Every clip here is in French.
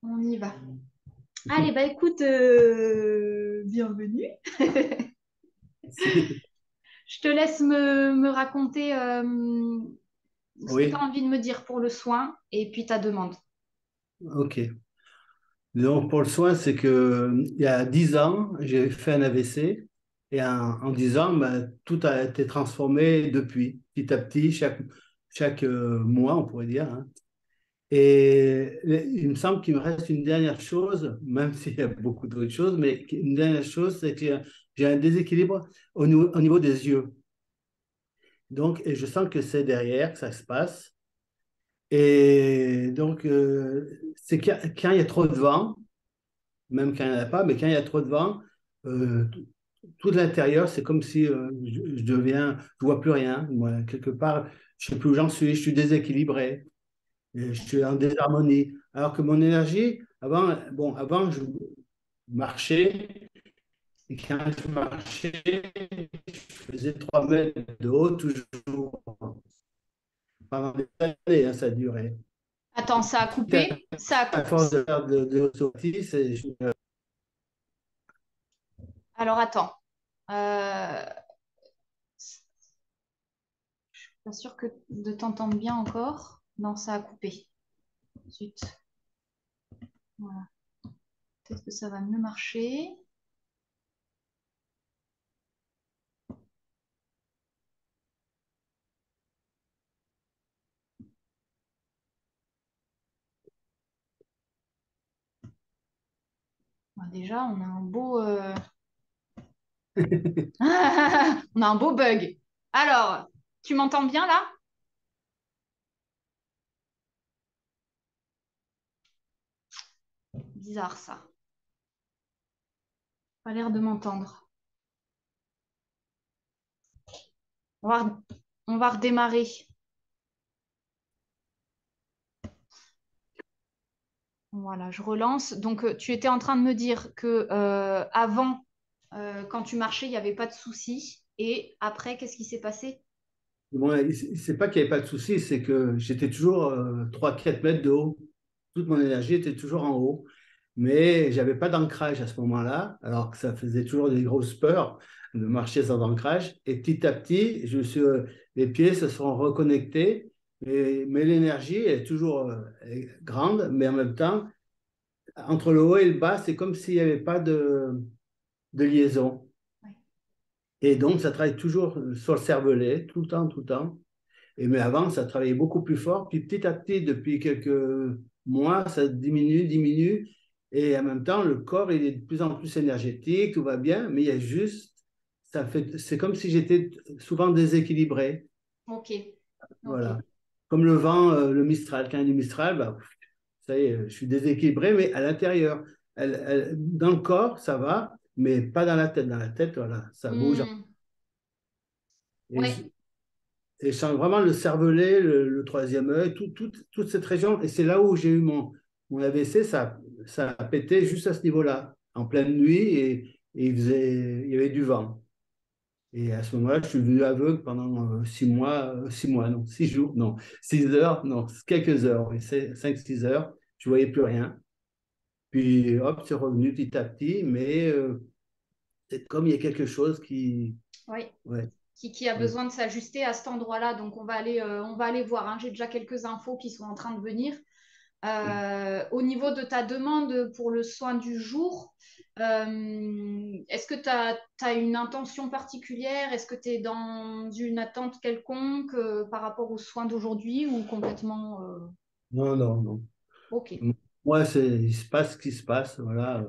On y va. Allez, bah écoute, bienvenue. Je te laisse me raconter ce que tu as Oui, envie de me dire pour le soin et puis ta demande. ok. Donc pour le soin, c'est que il y a 10 ans, j'ai fait un AVC et en 10 ans, ben, tout a été transformé depuis, petit à petit, chaque mois, on pourrait dire, hein. Et il me semble qu'il me reste une dernière chose, même s'il y a beaucoup d'autres choses, mais une dernière chose, c'est que j'ai un déséquilibre au niveau des yeux. Donc, et je sens que c'est derrière que ça se passe. Et donc, c'est quand il y a trop de vent, même quand il n'y en a pas, mais quand il y a trop de vent, tout l'intérieur, c'est comme si je deviens, je vois plus rien. Moi, quelque part, je sais plus où j'en suis, je suis déséquilibré, et je suis en désharmonie. Alors que mon énergie, avant, bon, avant, je marchais, et quand je marchais, je faisais 3 mètres de haut toujours. Pendant des années, hein, ça a duré. Attends, ça a coupé. À force de faire de sortie, Alors attends. Euh, Pas sûr que de t'entendre bien encore. Non, ça a coupé. Zut. Voilà. Peut-être que ça va mieux marcher. Bah, déjà, on a un beau, on a un beau bug. Alors, tu m'entends bien là? Bizarre ça. Pas l'air de m'entendre. On va redémarrer. Voilà, je relance. Donc, tu étais en train de me dire que avant, quand tu marchais, il n'y avait pas de souci. Et après, qu'est-ce qui s'est passé? bon, c'est pas qu'il n'y avait pas de souci, c'est que j'étais toujours 3-4 mètres de haut. Toute mon énergie était toujours en haut. Mais j'avais pas d'ancrage à ce moment-là, alors que ça faisait toujours des grosses peurs de marcher sans ancrage. Et petit à petit, les pieds se sont reconnectés, mais l'énergie est toujours est grande, mais en même temps, entre le haut et le bas, c'est comme s'il n'y avait pas de liaison. Ouais. Et donc, ça travaille toujours sur le cervelet, tout le temps, tout le temps. Mais avant, ça travaillait beaucoup plus fort. Puis petit à petit, depuis quelques mois, ça diminue, diminue. Et en même temps, le corps, il est de plus en plus énergétique, tout va bien, mais il y a juste, c'est comme si j'étais souvent déséquilibré. Ok. Ok. Voilà. Comme le vent, le Mistral. Quand il y a du Mistral, bah, ça y est, je suis déséquilibré, mais à l'intérieur. Dans le corps, ça va, mais pas dans la tête. Dans la tête, voilà, ça bouge. Hmm. Et Ouais. je, Et je sens vraiment le cervelet, le troisième œil, toute cette région. Et c'est là où j'ai eu mon AVC, ça a pété juste à ce niveau-là, en pleine nuit, et il y avait du vent. Et à ce moment-là, je suis devenu aveugle pendant 6 mois, 6 mois, non, 6 jours, non, 6 heures, non, quelques heures, oui, 5, 6 heures, je ne voyais plus rien. Puis hop, c'est revenu petit à petit, mais c'est comme il y a quelque chose qui. Ouais. Ouais, Qui a ouais. besoin de s'ajuster à cet endroit-là. Donc, on va aller voir, hein. J'ai déjà quelques infos qui sont en train de venir. Au niveau de ta demande pour le soin du jour, est-ce que tu as une intention particulière? Est-ce que tu es dans une attente quelconque par rapport aux soins d'aujourd'hui ou complètement Non, non, non. Ok, Moi, il se passe ce qui se passe, voilà.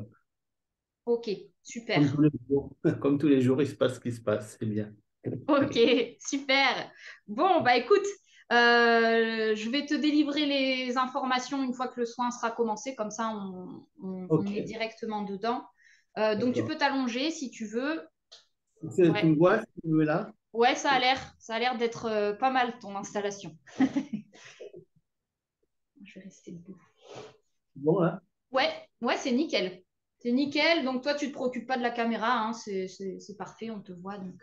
ok, super. Comme tous les jours. Comme tous les jours, il se passe ce qui se passe. C'est bien. Ok, super. Bon, bah écoute, je vais te délivrer les informations une fois que le soin sera commencé, comme ça on est Ok, directement dedans. Donc tu d'accord. peux t'allonger si tu veux. Tu Ouais, me vois, si tu me là? ouais, ça a l'air d'être pas mal ton installation. Je vais rester debout. Bon, là? Ouais, ouais, c'est nickel. C'est nickel. Donc toi, tu te préoccupes pas de la caméra, hein, c'est parfait, on te voit. Donc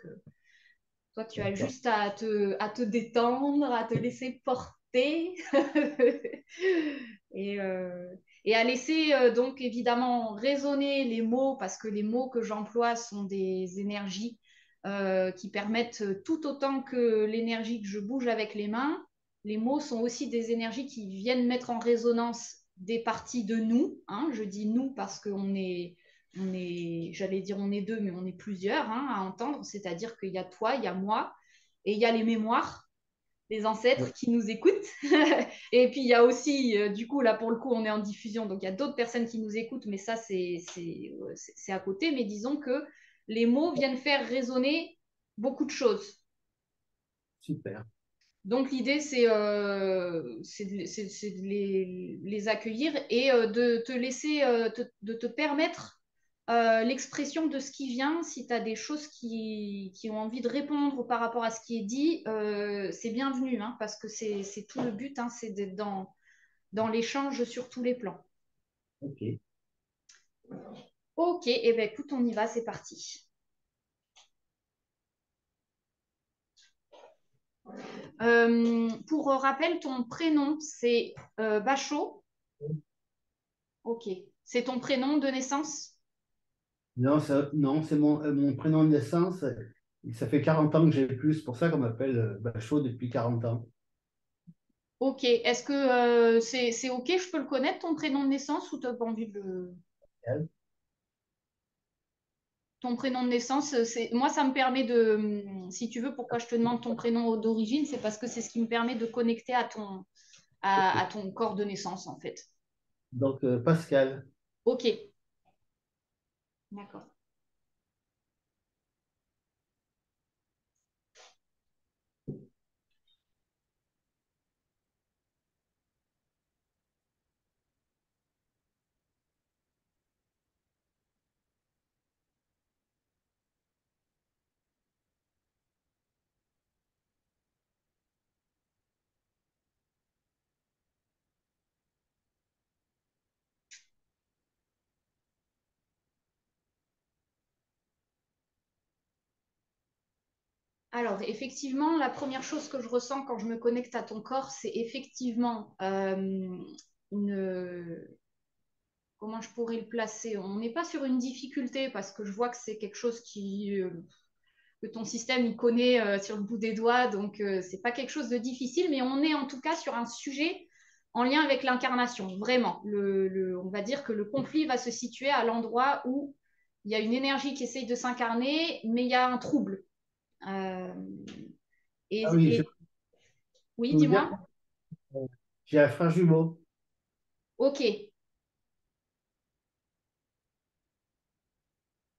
toi, tu as D'accord. juste à te détendre, à te laisser porter. et, euh, et à laisser donc évidemment résonner les mots, parce que les mots que j'emploie sont des énergies qui permettent tout autant que l'énergie que je bouge avec les mains. Les mots sont aussi des énergies qui viennent mettre en résonance des parties de nous. Hein. Je dis nous parce j'allais dire on est deux, mais on est plusieurs hein, à entendre. C'est-à-dire qu'il y a toi, il y a moi, et il y a les mémoires, les ancêtres qui nous écoutent. Et puis il y a aussi, du coup, là pour le coup, on est en diffusion, donc il y a d'autres personnes qui nous écoutent, mais ça, c'est à côté. Mais disons que les mots viennent faire résonner beaucoup de choses. Super. Donc l'idée, c'est de les accueillir et de te laisser, de te permettre l'expression de ce qui vient. Si tu as des choses qui ont envie de répondre par rapport à ce qui est dit, c'est bienvenu, hein, parce que c'est tout le but, hein, c'est d'être dans l'échange sur tous les plans. Ok. Ok, et eh ben écoute, on y va, c'est parti. Pour rappel, ton prénom, c'est Bachot. Ok. C'est ton prénom de naissance? Non, non, c'est mon prénom de naissance. Ça fait 40 ans que j'ai plus. C'est pour ça qu'on m'appelle Bachot depuis 40 ans. Ok. Est-ce que c'est ok? Je peux le connaître, ton prénom de naissance, ou tu n'as pas envie de le... Ton prénom de naissance, moi, ça me permet de... Si tu veux, pourquoi je te demande ton prénom d'origine, c'est parce que c'est ce qui me permet de connecter à ton corps de naissance, en fait. Donc, Pascal. Ok. D'accord. Alors, effectivement, la première chose que je ressens quand je me connecte à ton corps, c'est effectivement une, comment je pourrais le placer? On n'est pas sur une difficulté parce que je vois que c'est quelque chose que ton système il connaît sur le bout des doigts, donc c'est pas quelque chose de difficile, mais on est en tout cas sur un sujet en lien avec l'incarnation, vraiment. On va dire que le conflit va se situer à l'endroit où il y a une énergie qui essaye de s'incarner, mais il y a un trouble. Euh, Ah oui, et oui, peux vous dire, dis-moi. j'ai un frère jumeau. Ok.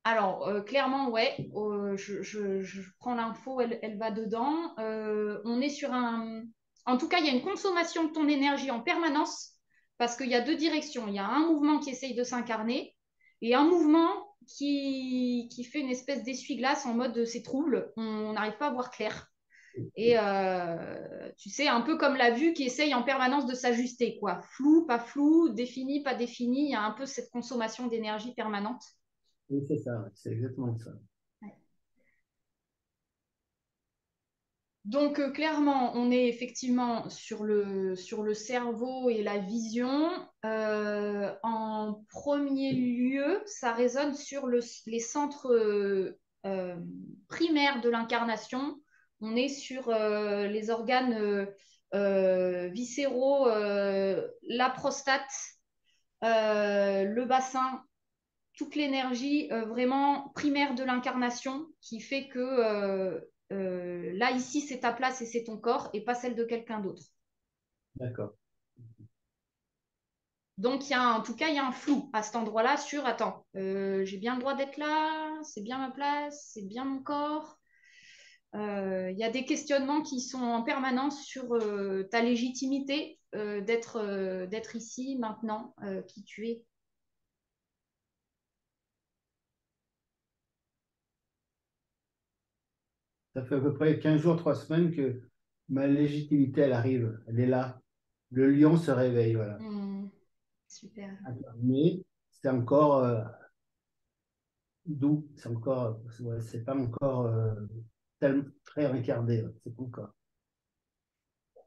Alors, clairement, ouais, je prends l'info, elle va dedans. On est sur un... En tout cas, il y a une consommation de ton énergie en permanence parce qu'il y a deux directions. Il y a un mouvement qui essaye de s'incarner et un mouvement qui fait une espèce d'essuie-glace en mode c'est trouble, on n'arrive pas à voir clair. Et tu sais, un peu comme la vue qui essaye en permanence de s'ajuster, quoi. Flou, pas flou, défini, pas défini. Il y a un peu cette consommation d'énergie permanente. Oui, c'est ça, ouais, c'est exactement ça. Donc, clairement, on est effectivement sur le cerveau et la vision. En premier lieu, ça résonne sur les centres euh, primaires de l'incarnation. On est sur les organes viscéraux, la prostate, le bassin, toute l'énergie vraiment primaire de l'incarnation qui fait que là, ici, c'est ta place et c'est ton corps et pas celle de quelqu'un d'autre. D'accord. Donc, en tout cas, il y a un flou à cet endroit-là sur, attends, j'ai bien le droit d'être là, c'est bien ma place, c'est bien mon corps. Il y a des questionnements qui sont en permanence sur ta légitimité d'être ici, maintenant, qui tu es. Ça fait à peu près 15 jours, 3 semaines que ma légitimité, elle arrive. Elle est là. Le lion se réveille, voilà. Super. Mais c'est encore doux. C'est encore, ouais, c'est pas encore très incarné. Ouais, c'est pas encore.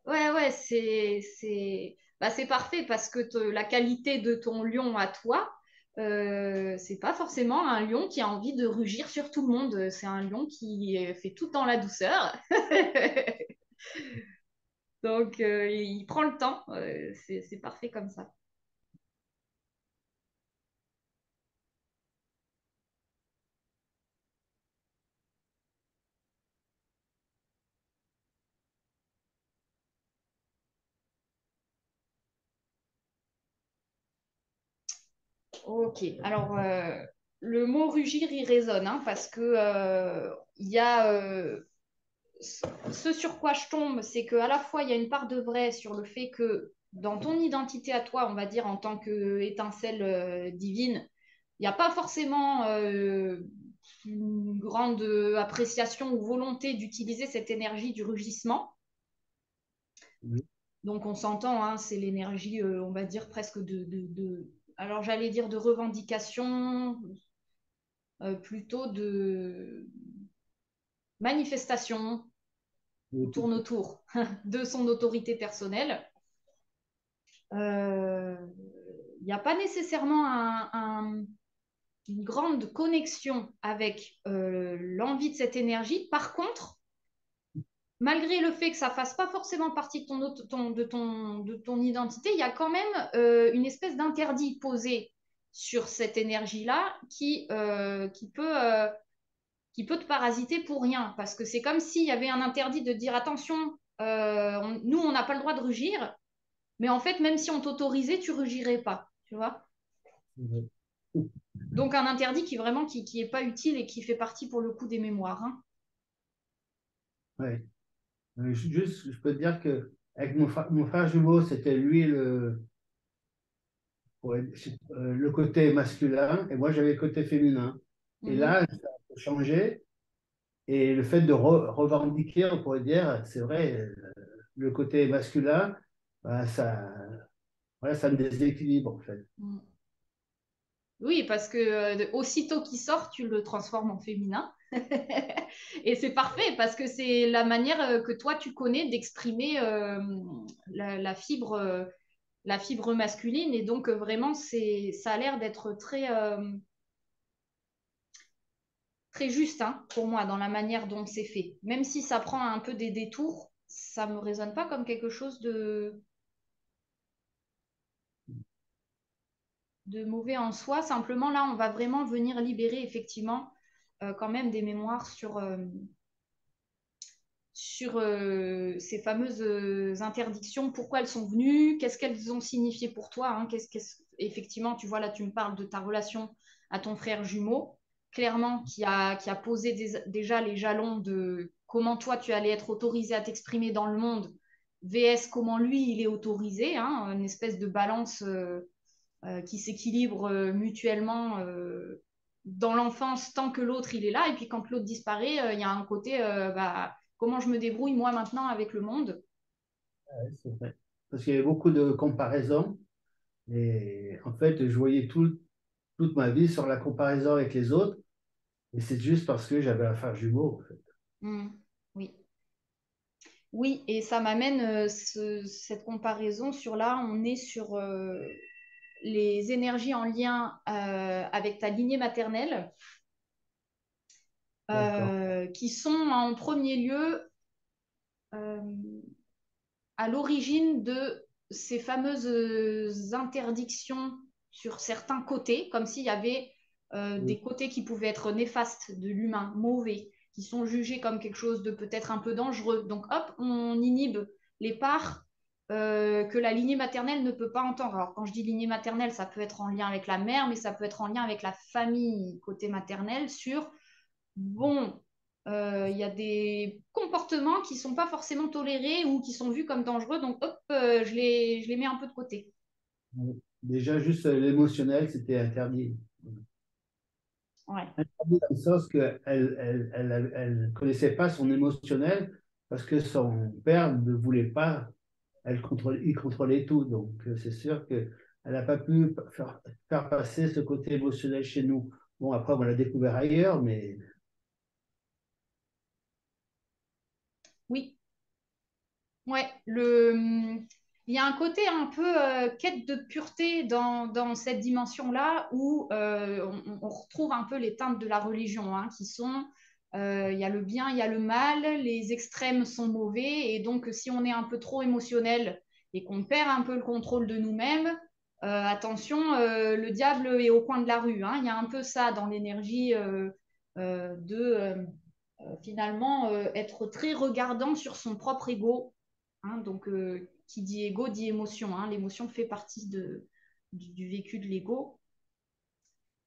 Ouais, ouais, c'est... Bah, c'est parfait parce que la qualité de ton lion à toi, c'est pas forcément un lion qui a envie de rugir sur tout le monde. C'est un lion qui fait tout dans la douceur. Donc, il prend le temps. C'est parfait comme ça. Ok. Alors, le mot rugir, il résonne hein, parce que il y a ce sur quoi je tombe, c'est qu'à la fois, il y a une part de vrai sur le fait que dans ton identité à toi, on va dire en tant qu'étincelle divine, il n'y a pas forcément une grande appréciation ou volonté d'utiliser cette énergie du rugissement. Oui. Donc on s'entend, hein, c'est l'énergie, on va dire presque alors j'allais dire de revendication, plutôt de manifestation, on Oui, tourne autour de son autorité personnelle. Il n'y a pas nécessairement une grande connexion avec l'envie de cette énergie. Par contre, malgré le fait que ça ne fasse pas forcément partie de ton identité, il y a quand même une espèce d'interdit posé sur cette énergie-là qui peut te parasiter pour rien. Parce que c'est comme s'il y avait un interdit de dire attention, nous, on n'a pas le droit de rugir, mais en fait, même si on t'autorisait, tu rugirais pas. Tu vois. oui. Donc un interdit qui est pas utile et qui fait partie pour le coup des mémoires. Hein. Ouais. Juste, je peux te dire que avec mon frère jumeau, c'était lui le côté masculin et moi j'avais le côté féminin. Et Mhm. là, ça a changé. Et le fait de revendiquer, on pourrait dire, c'est vrai, le côté masculin, bah, voilà, ça me déséquilibre en fait. Mm. Oui, parce que aussitôt qu'il sort, tu le transformes en féminin. Et c'est parfait parce que c'est la manière que toi tu connais d'exprimer la fibre masculine. Et donc vraiment, ça a l'air d'être très juste hein, pour moi dans la manière dont c'est fait. Même si ça prend un peu des détours, ça me résonne pas comme quelque chose de mauvais en soi. Simplement, là, on va vraiment venir libérer effectivement quand même des mémoires sur ces fameuses interdictions, pourquoi elles sont venues, qu'est-ce qu'elles ont signifié pour toi. Hein, effectivement, tu vois, là, tu me parles de ta relation à ton frère jumeau, clairement, qui a posé déjà les jalons de comment toi, tu allais être autorisé à t'exprimer dans le monde, VS comment lui, il est autorisé, hein, une espèce de balance qui s'équilibrent mutuellement dans l'enfance tant que l'autre il est là et puis quand l'autre disparaît il y a un côté bah, comment je me débrouille moi maintenant avec le monde. Ouais, c'est vrai. Parce qu'il y avait beaucoup de comparaisons et en fait, je voyais toute ma vie sur la comparaison avec les autres et c'est juste parce que j'avais un frère jumeau en fait. Mm. Oui, oui, et ça m'amène cette comparaison sur là on est sur les énergies en lien avec ta lignée maternelle D'accord. qui sont en premier lieu euh, à l'origine de ces fameuses interdictions sur certains côtés, comme s'il y avait Oui, des côtés qui pouvaient être néfastes de l'humain, mauvais, qui sont jugés comme quelque chose de peut-être un peu dangereux. Donc hop, on inhibe les parts que la lignée maternelle ne peut pas entendre. Alors quand je dis lignée maternelle, ça peut être en lien avec la mère, mais ça peut être en lien avec la famille côté maternel sur bon, il y a des comportements qui ne sont pas forcément tolérés ou qui sont vus comme dangereux, donc hop, je les mets un peu de côté. oui. Déjà, juste l'émotionnel, c'était interdit. Ouais. Interdit dans le sens qu'elle elle connaissait pas son émotionnel parce que son père ne voulait pas, il contrôlait tout. Donc, c'est sûr qu'elle n'a pas pu faire passer ce côté émotionnel chez nous. Bon, après, on l'a découvert ailleurs, mais Oui, ouais. il y a un côté un peu quête de pureté dans cette dimension-là où on retrouve un peu les teintes de la religion, hein, qui sont, il y a le bien, il y a le mal, les extrêmes sont mauvais, et donc si on est un peu trop émotionnel et qu'on perd un peu le contrôle de nous-mêmes, attention, le diable est au coin de la rue, hein. Il y a un peu ça dans l'énergie de finalement être très regardant sur son propre ego, hein. Donc, qui dit ego dit émotion, hein. L'émotion fait partie du vécu de l'ego.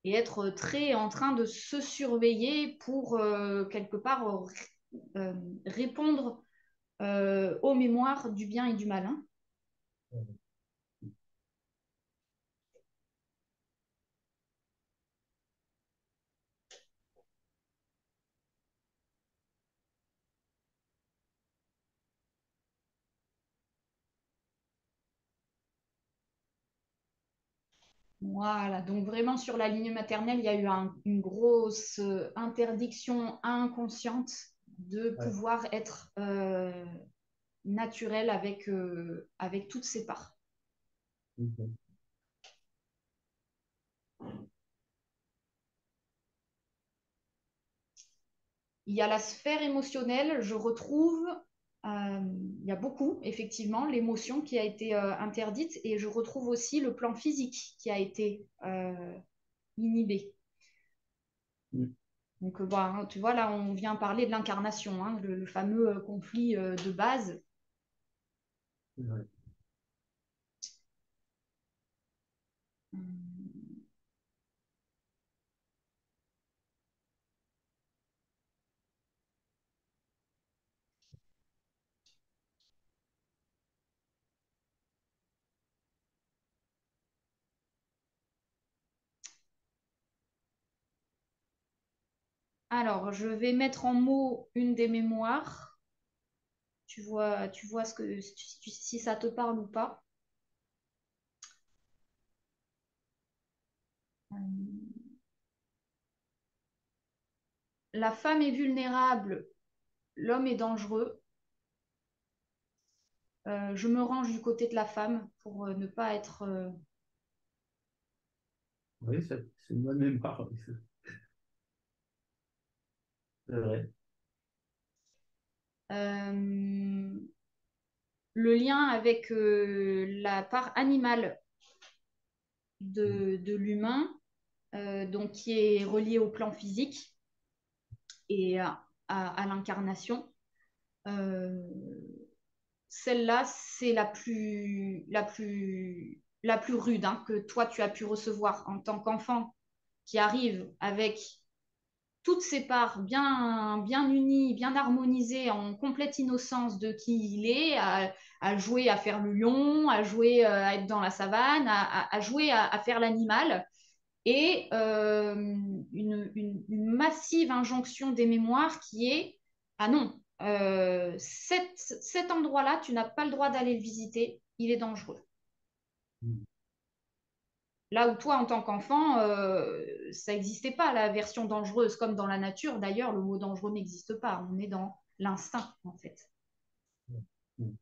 Et être très en train de se surveiller pour, quelque part, répondre aux mémoires du bien et du mal, hein. Voilà, donc vraiment sur la ligne maternelle, il y a eu une grosse interdiction inconsciente de Ouais. pouvoir être naturel avec toutes ses parts. Mhm. Il y a la sphère émotionnelle, je retrouve, il y a beaucoup, effectivement, l'émotion qui a été interdite, et je retrouve aussi le plan physique qui a été inhibé. Mhm. Donc, bah, tu vois, là, on vient parler de l'incarnation, hein, le fameux conflit de base. Ouais. Alors, je vais mettre en mots une des mémoires. Tu vois si ça te parle ou pas. La femme est vulnérable, l'homme est dangereux. Je me range du côté de la femme pour ne pas être. Oui, c'est une bonne mémoire, oui, c'est vrai. Euh, le lien avec la part animale de l'humain, donc qui est relié au plan physique et à l'incarnation. Euh, Celle-là, c'est la plus rude, hein, que toi, tu as pu recevoir en tant qu'enfant, qui arrive avec toutes ses parts bien, bien unies, bien harmonisées, en complète innocence de qui il est, à jouer à faire le lion, à jouer à être dans la savane, à jouer à faire l'animal, et une massive injonction des mémoires qui est, ah non, cet endroit-là, tu n'as pas le droit d'aller le visiter, il est dangereux. Mhm. Là où toi, en tant qu'enfant, ça n'existait pas, la version dangereuse, comme dans la nature. D'ailleurs, le mot dangereux n'existe pas. On est dans l'instinct, en fait. Mhm.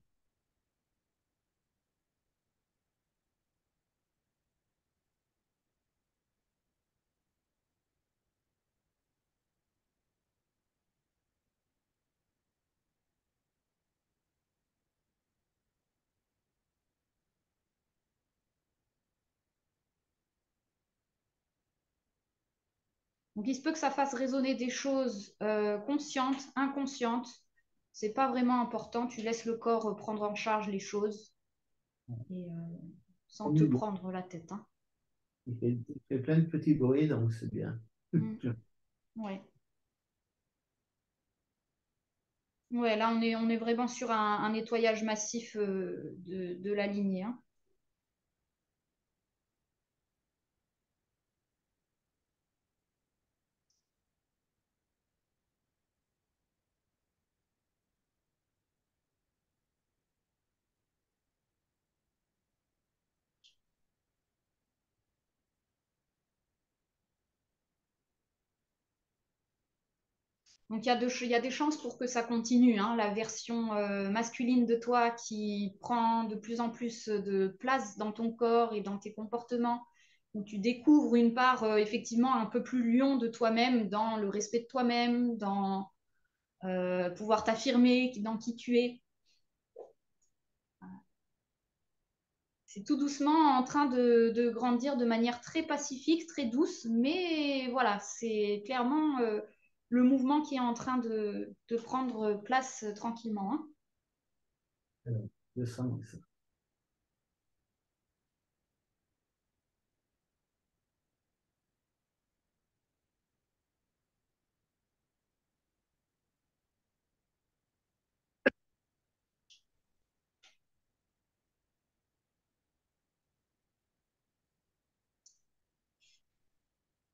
Donc, il se peut que ça fasse résonner des choses conscientes, inconscientes. C'est pas vraiment important. Tu laisses le corps prendre en charge les choses et sans te Oui, prendre la tête, hein. il fait plein de petits bruits, donc c'est bien. Mm. Ouais. Ouais, là, on est vraiment sur un nettoyage massif de la lignée, hein. Donc, il y a des chances pour que ça continue, hein, la version masculine de toi qui prend de plus en plus de place dans ton corps et dans tes comportements, où tu découvres une part effectivement un peu plus lion de toi-même, dans le respect de toi-même, dans pouvoir t'affirmer dans qui tu es. C'est tout doucement en train de grandir de manière très pacifique, très douce, mais voilà, c'est clairement le mouvement qui est en train de prendre place tranquillement, hein. Je sens ça.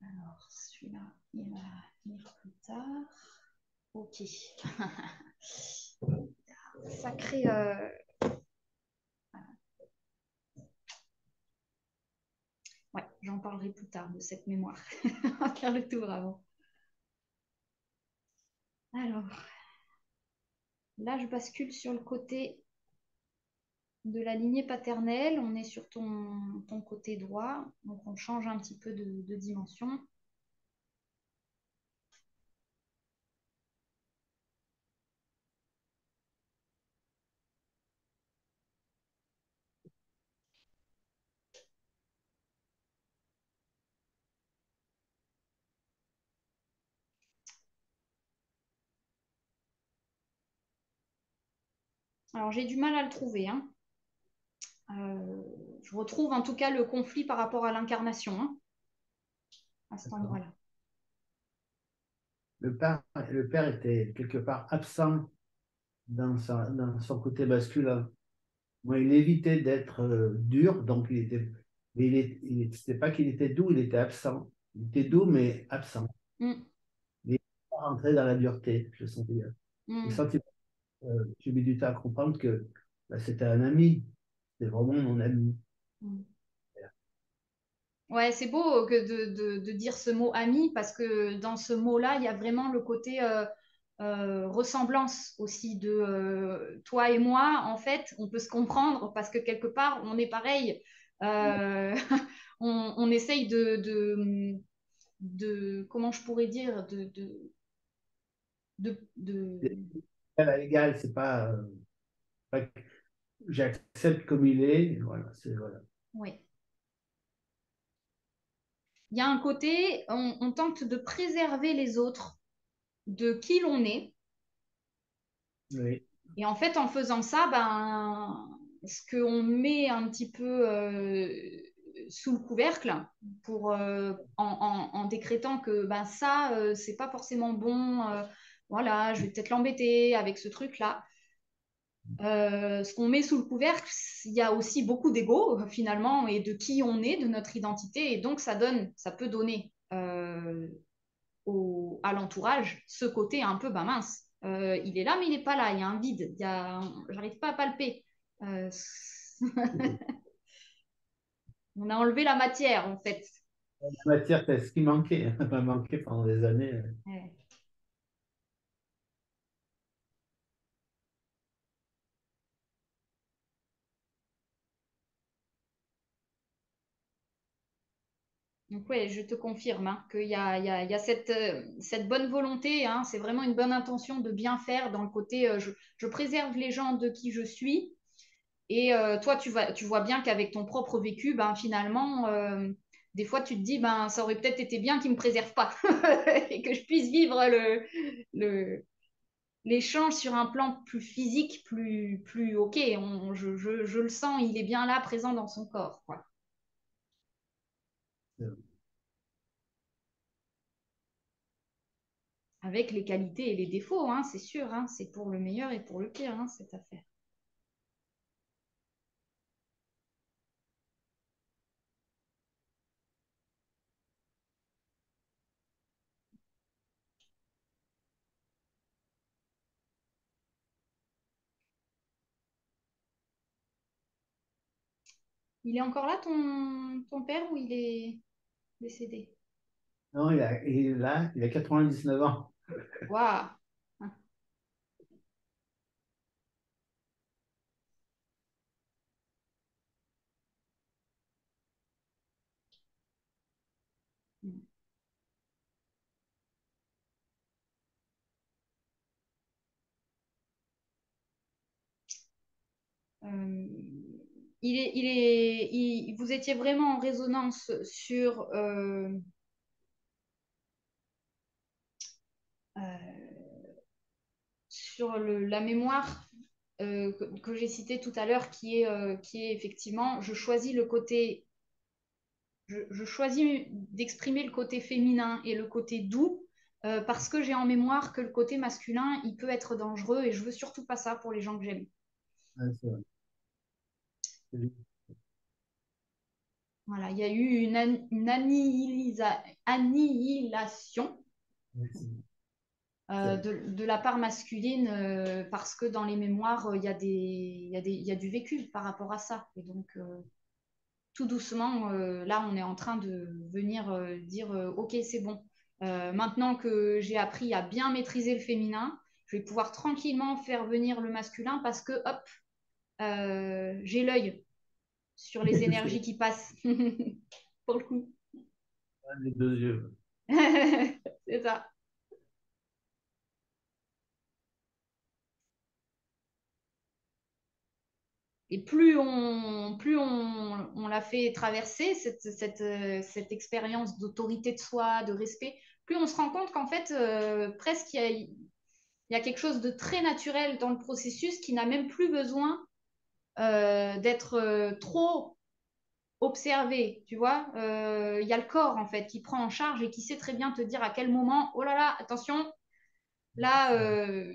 Alors, celui-là, il va venir plus tard. Ok. Sacré. Ouais, j'en parlerai plus tard de cette mémoire. On va faire le tour avant. Alors, là, je bascule sur le côté de la lignée paternelle. On est sur ton côté droit. Donc, on change un petit peu de dimension. Alors, j'ai du mal à le trouver, hein. Je retrouve en tout cas le conflit par rapport à l'incarnation, hein, à cet endroit-là. Le père était quelque part absent dans son côté masculin. Moi, il évitait d'être dur, donc il était, mais c'était pas qu'il était doux, il était absent. Il était doux, mais absent. Mm, Il n'est pas rentré dans la dureté, je sentais bien. J'ai mm, senti, j'ai mis du temps à comprendre que bah, c'était un ami, c'était vraiment mon ami. mm. Ouais, c'est beau que de dire ce mot ami parce que dans ce mot-là, il y a vraiment le côté ressemblance aussi de toi et moi. En fait, on peut se comprendre parce que quelque part, on est pareil. Euh, on essaye comment je pourrais dire, de... À l'égal, c'est pas que j'accepte comme il est, voilà, c'est voilà. Ouais. Il y a un côté, on tente de préserver les autres de qui l'on est. Oui. Et en fait, en faisant ça, ben, ce qu'on met un petit peu sous le couvercle pour, en décrétant que ben, ça, c'est pas forcément bon, voilà, je vais peut-être l'embêter avec ce truc-là. Ce qu'on met sous le couvercle, il y a aussi beaucoup d'ego finalement et de qui on est, de notre identité, et donc ça peut donner à l'entourage ce côté un peu, bah mince, il est là mais il n'est pas là, il y a un vide, j'arrive pas à palper. Euh, on a enlevé la matière en fait. La matière, c'est ce qui manquait, m'a manqué pendant des années. Ouais. Donc ouais, je te confirme hein, qu'il y a cette bonne volonté, hein, c'est vraiment une bonne intention de bien faire dans le côté je préserve les gens de qui je suis. Et toi, tu vois bien qu'avec ton propre vécu, ben, finalement, des fois, tu te dis, ben, ça aurait peut-être été bien qu'ils ne me préservent pas et que je puisse vivre le, l'échange sur un plan plus physique, plus OK. Je le sens, il est bien là, présent dans son corps, quoi. Avec les qualités et les défauts, hein, c'est sûr. Hein, c'est pour le meilleur et pour le pire, hein, cette affaire. Il est encore là, ton père, ou il est décédé? Non, il est là, il a 99 ans. Waouh. Euh, vous étiez vraiment en résonance sur la mémoire que j'ai citée tout à l'heure, qui est effectivement, je choisis d'exprimer le côté féminin et le côté doux parce que j'ai en mémoire que le côté masculin, il peut être dangereux et je veux surtout pas ça pour les gens que j'aime. Ouais, c'est vrai. Voilà, il y a eu une annihilation C'est vrai. de la part masculine parce que dans les mémoires, il y a du vécu par rapport à ça. Et donc, tout doucement, là, on est en train de venir dire, OK, c'est bon. Maintenant que j'ai appris à bien maîtriser le féminin, je vais pouvoir tranquillement faire venir le masculin parce que, hop, j'ai l'œil sur les énergies qui passent. Pour le coup. Les deux yeux. C'est ça. Et on l'a fait traverser, cette expérience d'autorité de soi, de respect, plus on se rend compte qu'en fait, presque, il y a quelque chose de très naturel dans le processus qui n'a même plus besoin d'être trop observé, tu vois. Il y a le corps, en fait, qui prend en charge et qui sait très bien te dire à quel moment, oh là là, attention, là,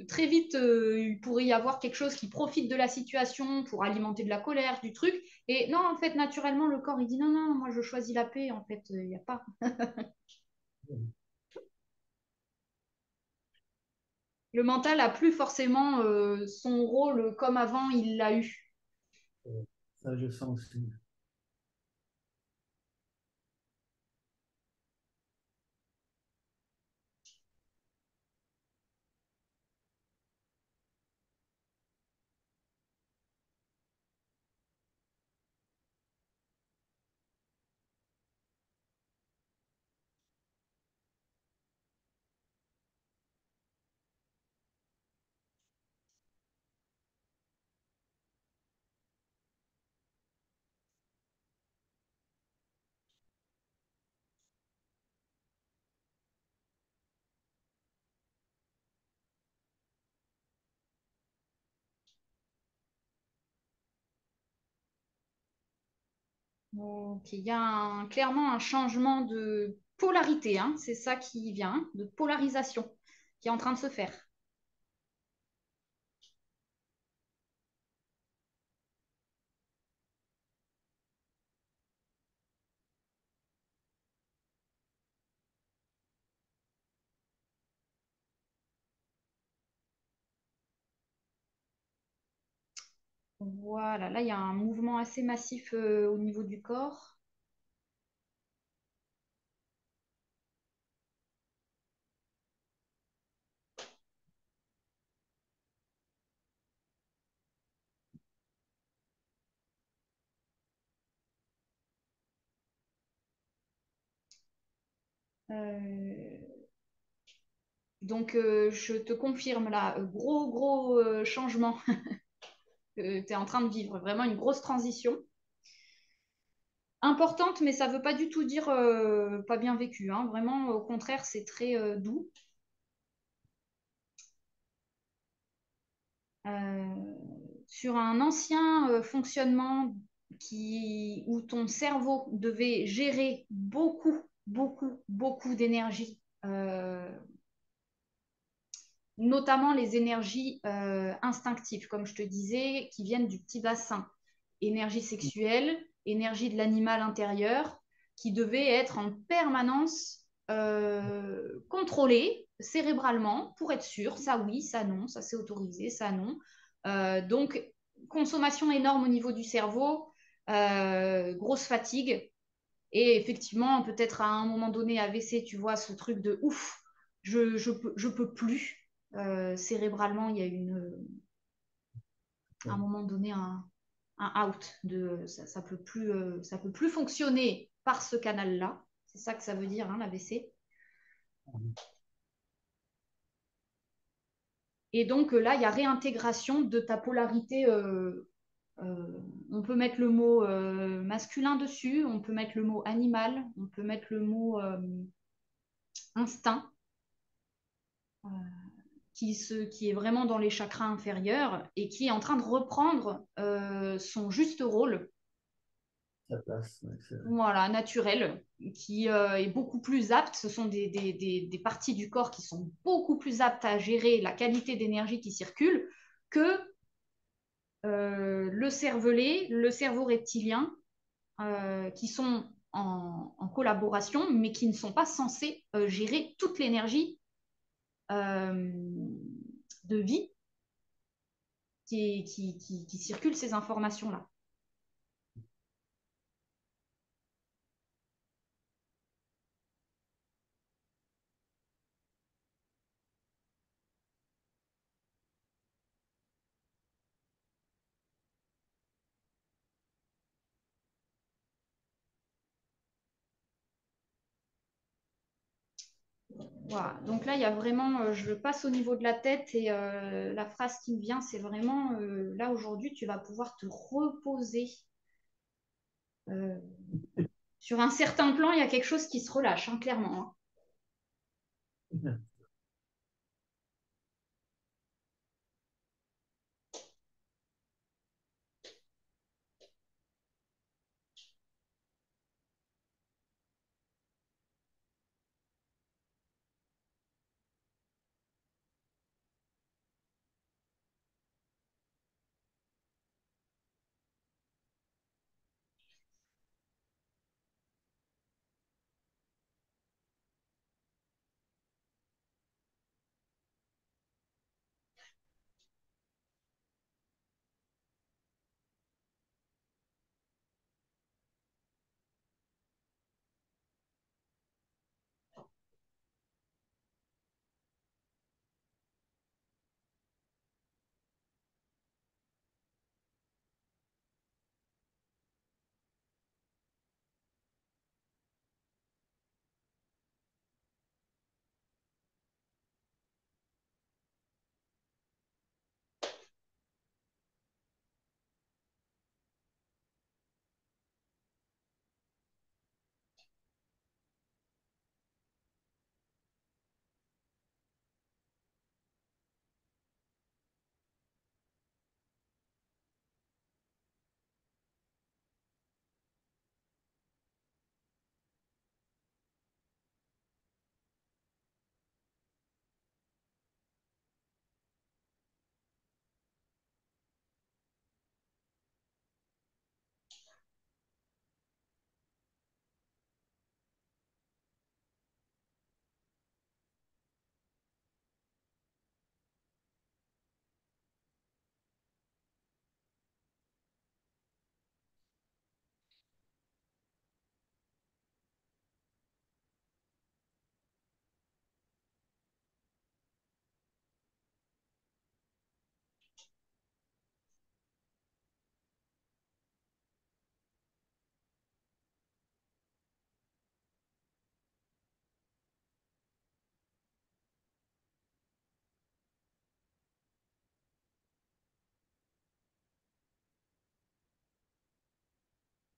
très vite, il pourrait y avoir quelque chose qui profite de la situation pour alimenter de la colère, du truc. Et non, en fait, naturellement, le corps, il dit non, non, moi, je choisis la paix. En fait, il n'y a pas. Le mental a plus forcément son rôle comme avant, il l'a eu. Ça, je sens aussi. Donc, il y a clairement un changement de polarité, hein. C'est ça qui vient, hein, de polarisation qui est en train de se faire. Voilà, là, il y a un mouvement assez massif au niveau du corps. Euh, Donc, je te confirme là, gros changement que tu es en train de vivre, vraiment une grosse transition. Importante, mais ça ne veut pas du tout dire pas bien vécu, hein. Vraiment, au contraire, c'est très doux. Euh, sur un ancien fonctionnement où ton cerveau devait gérer beaucoup d'énergie, notamment les énergies instinctives, comme je te disais, qui viennent du petit bassin. Énergie sexuelle, énergie de l'animal intérieur, qui devait être en permanence contrôlée cérébralement pour être sûr, ça oui, ça non, ça c'est autorisé, ça non. Donc, consommation énorme au niveau du cerveau, grosse fatigue, et effectivement, peut-être à un moment donné, AVC, tu vois, ce truc de ouf, je peux plus. Cérébralement, il y a à un moment donné un out ça peut plus fonctionner par ce canal-là. C'est ça que ça veut dire, hein, l'AVC. Et donc là, il y a réintégration de ta polarité. On peut mettre le mot masculin dessus, on peut mettre le mot animal, on peut mettre le mot instinct, qui est vraiment dans les chakras inférieurs et qui est en train de reprendre son juste rôle. Sa place. Voilà, naturel, qui est beaucoup plus apte. Ce sont des parties du corps qui sont beaucoup plus aptes à gérer la qualité d'énergie qui circule que le cervelet, le cerveau reptilien, qui sont en collaboration, mais qui ne sont pas censés gérer toute l'énergie de vie qui circule ces informations-là. Voilà. Donc là, il y a vraiment, je passe au niveau de la tête et la phrase qui me vient, c'est vraiment, là aujourd'hui, tu vas pouvoir te reposer. Euh, sur un certain plan, il y a quelque chose qui se relâche, hein, clairement. Ouais.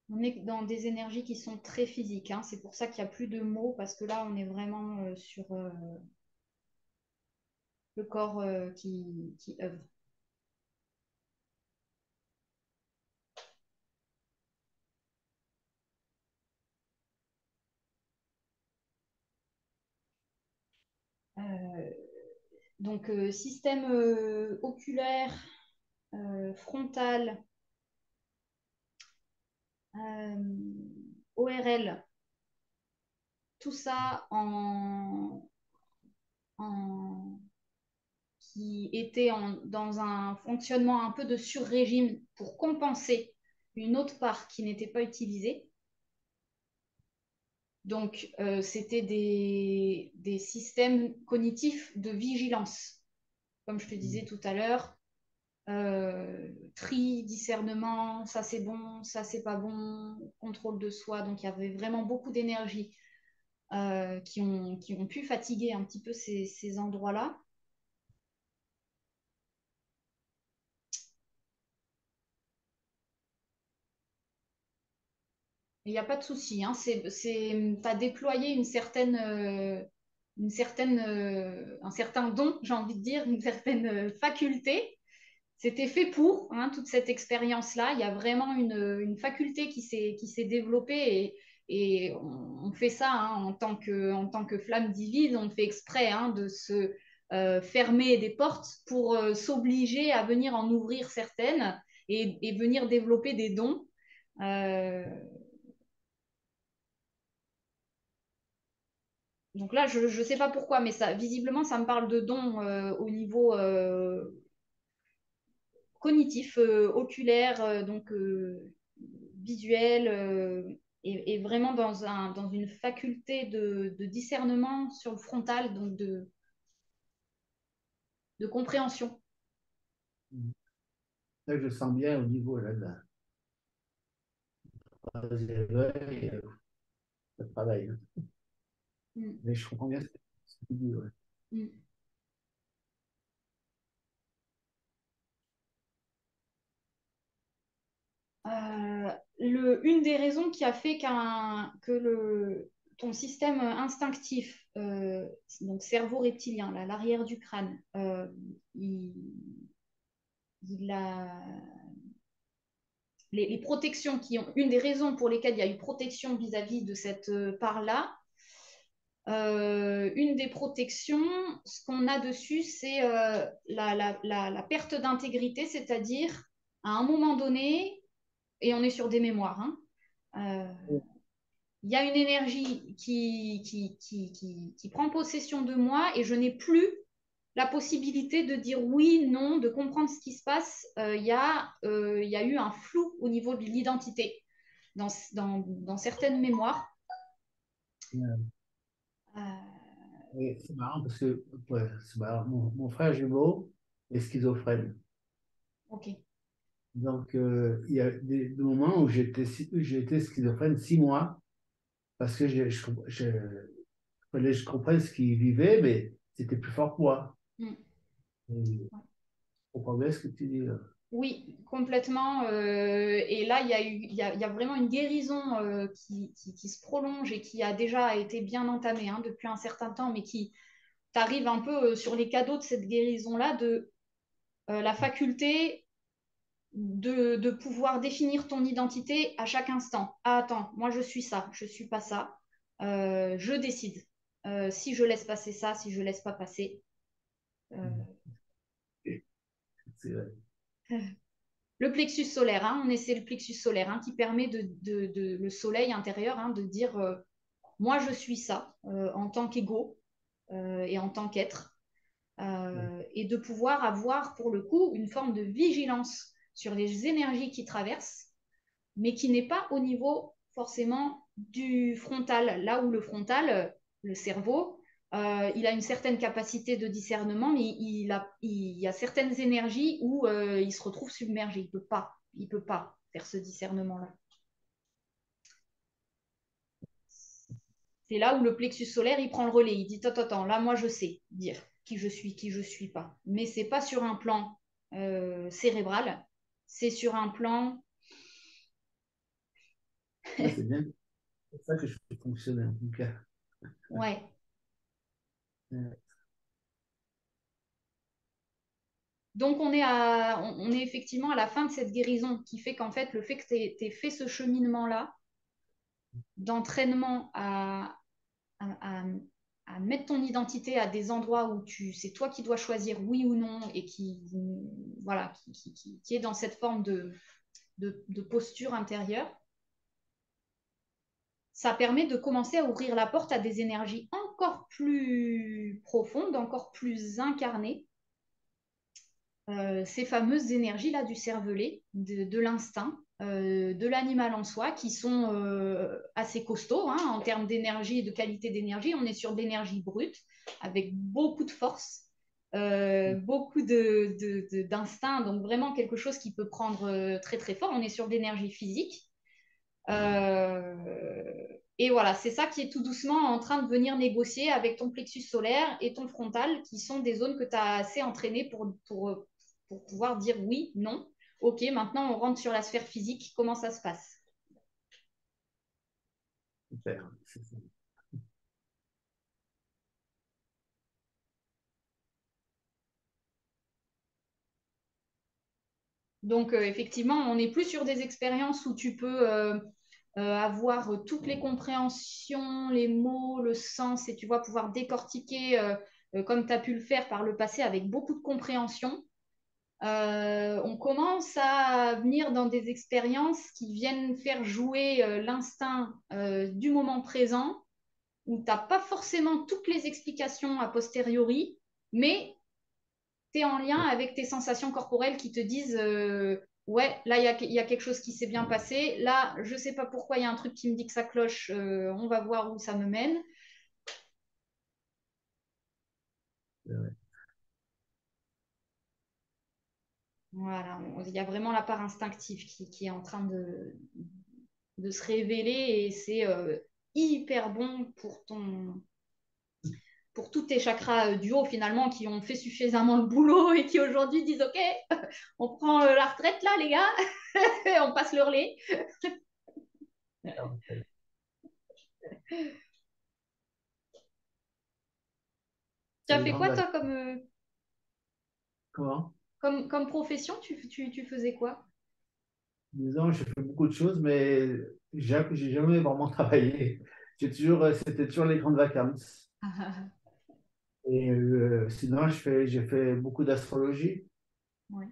On est dans des énergies qui sont très physiques, hein. C'est pour ça qu'il n'y a plus de mots, parce que là, on est vraiment sur le corps qui œuvre. Euh, donc, système oculaire, frontal, ORL, tout ça en, qui était dans un fonctionnement un peu de sur-régime pour compenser une autre part qui n'était pas utilisée. Donc, c'était des systèmes cognitifs de vigilance. Comme je te disais tout à l'heure, tri, discernement, ça c'est bon, ça c'est pas bon, contrôle de soi. Donc, il y avait vraiment beaucoup d'énergie qui ont pu fatiguer un petit peu ces endroits-là. Il n'y a pas de souci, hein. Tu as déployé un certain don, j'ai envie de dire, une certaine faculté. C'était fait pour, hein, toute cette expérience-là. Il y a vraiment une faculté qui s'est développée et on fait ça, hein, en tant que flamme divine. On fait exprès, hein, de se fermer des portes pour s'obliger à venir en ouvrir certaines et venir développer des dons. Euh, Donc là, je ne sais pas pourquoi, mais ça, visiblement, ça me parle de dons au niveau cognitif, oculaire, donc visuel, et vraiment dans une faculté de discernement sur le frontal, donc de compréhension. Là, je sens bien au niveau là, de la troisième œil, ça travaille. Mm. Mais je comprends bien ce que tu dis. Ouais. Mm. Une des raisons qui a fait ton système instinctif, donc cerveau reptilien, là, l'arrière du crâne, il, il a, les protections une des raisons pour lesquelles il y a eu protection vis-à-vis de cette part-là, une des protections, ce qu'on a dessus, c'est la perte d'intégrité, c'est-à-dire à un moment donné, et on est sur des mémoires, hein, il y a une énergie qui prend possession de moi et je n'ai plus la possibilité de dire oui, non, de comprendre ce qui se passe. Il y a eu un flou au niveau de l'identité dans certaines mémoires. Ouais. Euh, Et c'est marrant parce que ouais, c'est marrant. Mon frère jumeau est schizophrène. ok. Donc, il y a des moments où j'ai été schizophrène 6 mois parce que fallait que je comprenne ce qu'il vivait, mais c'était plus fort que moi. Mm. Et Ouais. je comprends bien ce que tu dis là. Oui, complètement. Et là, il y a vraiment une guérison qui se prolonge et qui a déjà été bien entamée, hein, depuis un certain temps, mais qui t'arrive un peu sur les cadeaux de cette guérison-là, de la faculté de pouvoir définir ton identité à chaque instant. Ah, attends, moi je suis ça, je suis pas ça. Je décide. Si je laisse passer ça, si je laisse pas passer. Euh, C'est vrai. le plexus solaire, hein, on essaie le plexus solaire, hein, qui permet le soleil intérieur, hein, de dire moi je suis ça en tant qu'ego et en tant qu'être. Et de pouvoir avoir pour le coup une forme de vigilance sur les énergies qui traversent, mais qui n'est pas au niveau forcément du frontal, là où le frontal, le cerveau, il a une certaine capacité de discernement, mais il y a certaines énergies où il se retrouve submergé, il peut pas faire ce discernement-là. C'est là où le plexus solaire, il prend le relais. Il dit, attends, là, moi, je sais dire qui je suis pas. Mais c'est pas sur un plan cérébral, c'est sur un plan... Ça, c'est bien. C'est ça que je fais fonctionner en tout cas. Ouais. Ouais. Donc, on est effectivement à la fin de cette guérison qui fait qu'en fait, le fait que tu aies fait ce cheminement-là d'entraînement à, à mettre ton identité à des endroits où c'est toi qui dois choisir oui ou non et voilà, qui est dans cette forme de posture intérieure, ça permet de commencer à ouvrir la porte à des énergies encore plus profondes, encore plus incarnées, ces fameuses énergies-là du cervelet, de l'instinct, de l'animal en soi qui sont assez costauds hein, en termes d'énergie et de qualité d'énergie. On est sur de l'énergie brute avec beaucoup de force, beaucoup d'instinct, donc vraiment quelque chose qui peut prendre très très fort. On est sur de l'énergie physique. Euh, et voilà, c'est ça qui est tout doucement en train de venir négocier avec ton plexus solaire et ton frontal, qui sont des zones que tu as assez entraînées pour pouvoir dire oui, non. Ok, maintenant on rentre sur la sphère physique. Comment ça se passe? Super. C'est ça. Donc, effectivement, on n'est plus sur des expériences où tu peux avoir toutes les compréhensions, les mots, le sens, et tu vas pouvoir décortiquer comme tu as pu le faire par le passé avec beaucoup de compréhension. On commence à venir dans des expériences qui viennent faire jouer l'instinct du moment présent, où tu n'as pas forcément toutes les explications a posteriori, mais tu es en lien avec tes sensations corporelles qui te disent ouais, là, il y a quelque chose qui s'est bien passé. Là, je ne sais pas pourquoi, il y a un truc qui me dit que ça cloche. On va voir où ça me mène. Ouais. Voilà, il y a vraiment la part instinctive qui est en train de se révéler et c'est hyper bon pour tous tes chakras du haut finalement qui ont fait suffisamment le boulot et qui aujourd'hui disent ok, on prend la retraite là les gars, on passe le relais. Tu C'est as les fait grandes quoi toi vacances. Comment? comme profession? Tu faisais quoi? Disons, j'ai fait beaucoup de choses, mais j'ai jamais vraiment travaillé. C'était toujours les grandes vacances. Et sinon, j'ai fait beaucoup d'astrologie. Ouais.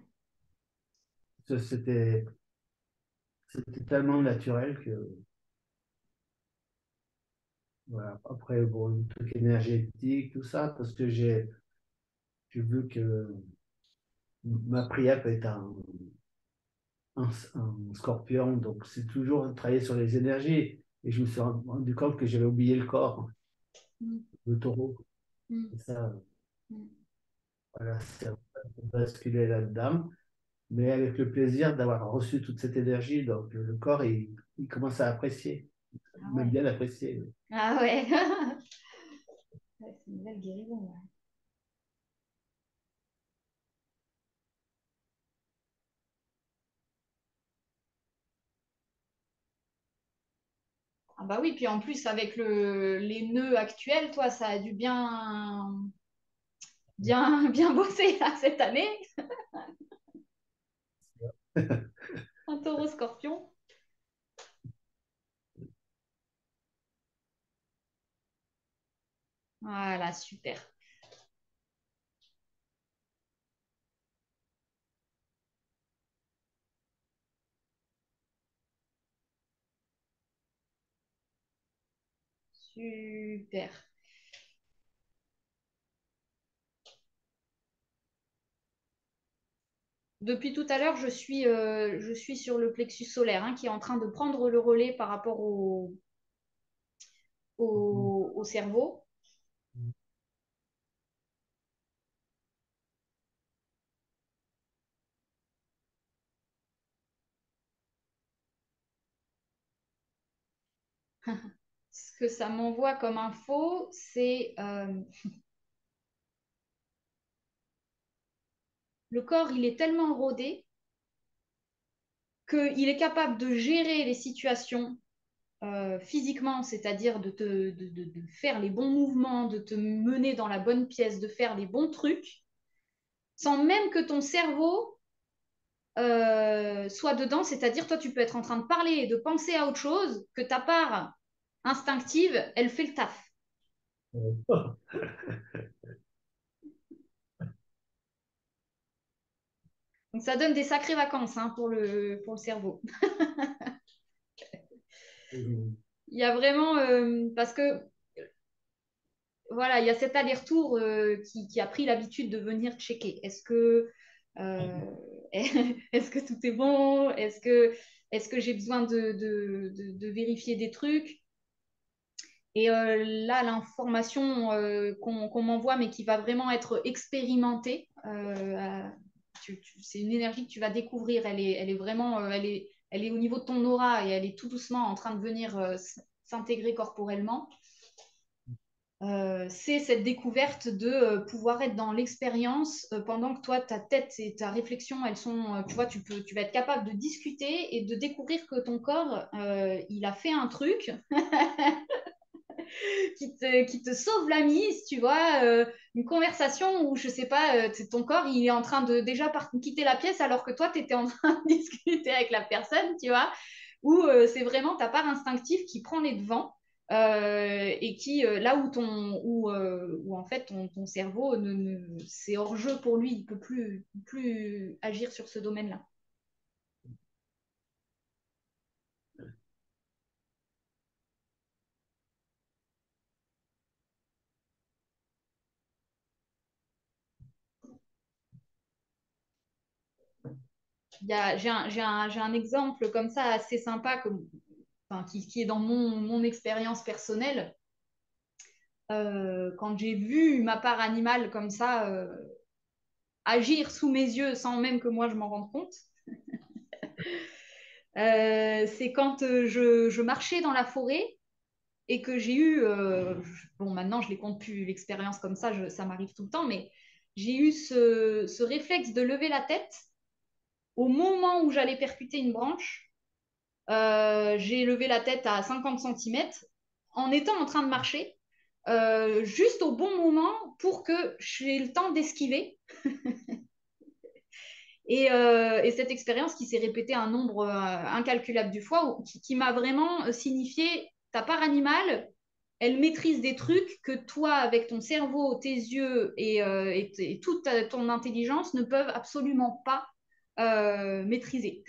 Ça, c'était tellement naturel que, voilà. Après, bon, le truc énergétique, tout ça, parce que j'ai vu que ma prière est un scorpion, donc c'est toujours travailler sur les énergies. Et je me suis rendu compte que j'avais oublié le corps, Mm, le taureau. mm, Et ça, mm. voilà, c'est basculer là-dedans, mais avec le plaisir d'avoir reçu toute cette énergie. Donc le corps, il commence à apprécier, Ah même ouais. bien apprécier. Ah ouais. Ouais, c'est une belle guérison. Ouais. Ah bah oui, puis en plus avec les nœuds actuels, toi, ça a dû bien bosser là, cette année. Un taureau scorpion. Voilà, super. Super. Depuis tout à l'heure, je suis sur le plexus solaire hein, qui est en train de prendre le relais par rapport au cerveau. Ce que ça m'envoie comme info, c'est le corps, il est tellement rodé qu'il est capable de gérer les situations physiquement, c'est-à-dire de faire les bons mouvements, de te mener dans la bonne pièce, de faire les bons trucs, sans même que ton cerveau soit dedans, c'est-à-dire toi, tu peux être en train de parler et de penser à autre chose, que ta part instinctive, elle fait le taf. Donc ça donne des sacrées vacances hein, pour le cerveau. Il y a vraiment, parce que voilà, il y a cet aller-retour qui a pris l'habitude de venir checker. Euh, est-ce que tout est bon? Est-ce que j'ai besoin de vérifier des trucs? Et là, l'information qu'on m'envoie, mais qui va vraiment être expérimentée, c'est une énergie que tu vas découvrir. Elle est vraiment, elle est au niveau de ton aura et elle est tout doucement en train de venir s'intégrer corporellement. C'est cette découverte de pouvoir être dans l'expérience pendant que toi, ta tête et ta réflexion, elles sont, tu vois, tu vas être capable de discuter et de découvrir que ton corps, il a fait un truc qui te sauve la mise, tu vois, une conversation où, je sais pas, ton corps, il est en train de déjà quitter la pièce alors que toi, tu étais en train de discuter avec la personne, tu vois, où c'est vraiment ta part instinctive qui prend les devants. Et qui, là où en fait ton cerveau, c'est hors jeu pour lui, il ne peut plus agir sur ce domaine-là. J'ai un exemple comme ça assez sympa enfin, qui est dans mon expérience personnelle. Quand j'ai vu ma part animale comme ça agir sous mes yeux sans même que moi je m'en rende compte, c'est quand je marchais dans la forêt et que j'ai eu, bon maintenant je les compte plus l'expérience comme ça, ça m'arrive tout le temps, mais j'ai eu ce réflexe de lever la tête au moment où j'allais percuter une branche. J'ai levé la tête à 50 centimètres en étant en train de marcher, juste au bon moment pour que j'ai le temps d'esquiver. Et cette expérience qui s'est répétée un nombre incalculable de fois, qui m'a vraiment signifié ta part animale, elle maîtrise des trucs que toi, avec ton cerveau, tes yeux et toute ton intelligence ne peuvent absolument pas maîtriser.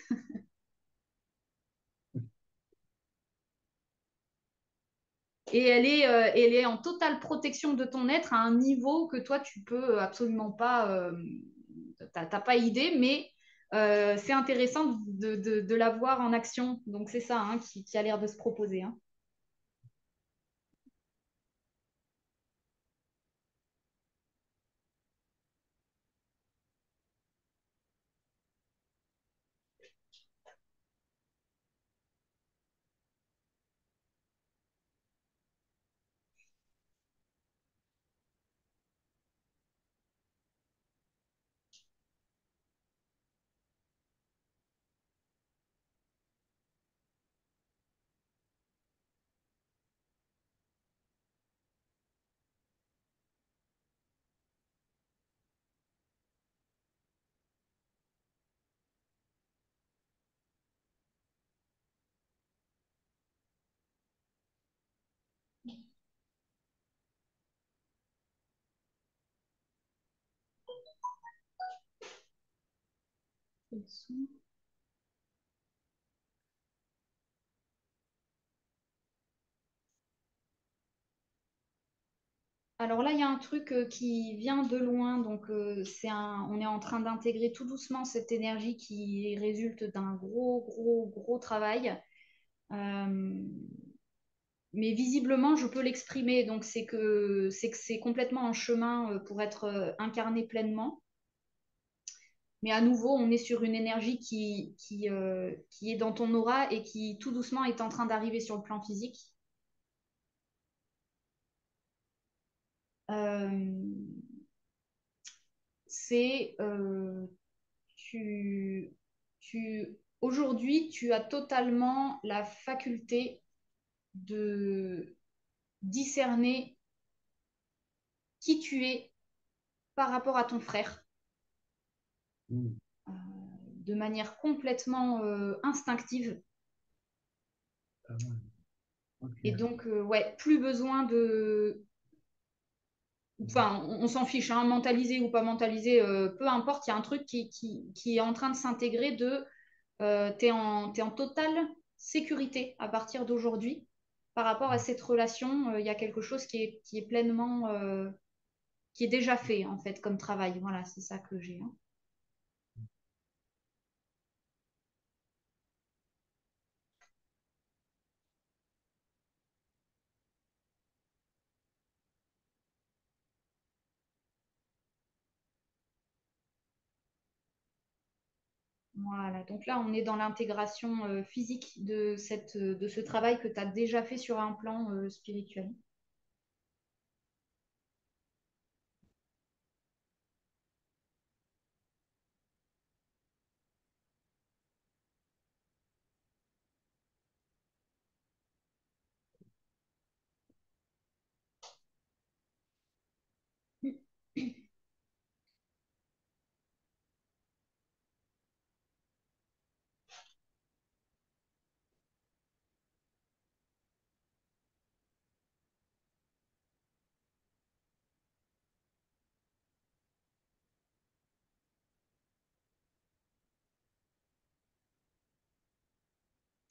Elle est en totale protection de ton être à un niveau que toi, tu peux absolument pas, t'as pas idée, mais c'est intéressant de la voir en action. Donc c'est ça hein, qui a l'air de se proposer. Hein. Alors là, il y a un truc qui vient de loin, donc on est en train d'intégrer tout doucement cette énergie qui résulte d'un gros travail. Euh, mais visiblement, je peux l'exprimer, donc c'est complètement en chemin pour être incarné pleinement. Mais à nouveau, on est sur une énergie qui est dans ton aura et qui tout doucement est en train d'arriver sur le plan physique. Euh, c'est tu, aujourd'hui, tu as totalement la faculté de discerner qui tu es par rapport à ton frère Mm. euh, de manière complètement instinctive. Pas mal. Ok. Et donc, ouais, plus besoin de. Enfin, on s'en fiche, hein, mentalisé ou pas mentalisé, peu importe, il y a un truc qui est en train de s'intégrer de t'es en totale sécurité à partir d'aujourd'hui par rapport à cette relation. Il y a quelque chose qui est pleinement, qui est déjà fait en fait comme travail. Voilà, c'est ça que j'ai. Hein. Voilà, donc là, on est dans l'intégration physique de ce travail que tu as déjà fait sur un plan spirituel.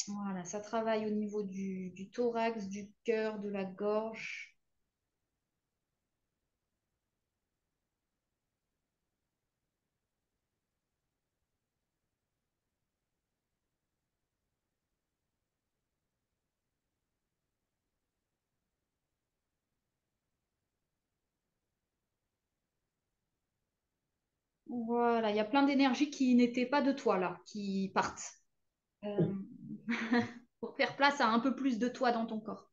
Voilà, ça travaille au niveau du thorax, du cœur, de la gorge. Voilà, il y a plein d'énergies qui n'étaient pas de toi là, qui partent euh, pour faire place à un peu plus de toi dans ton corps.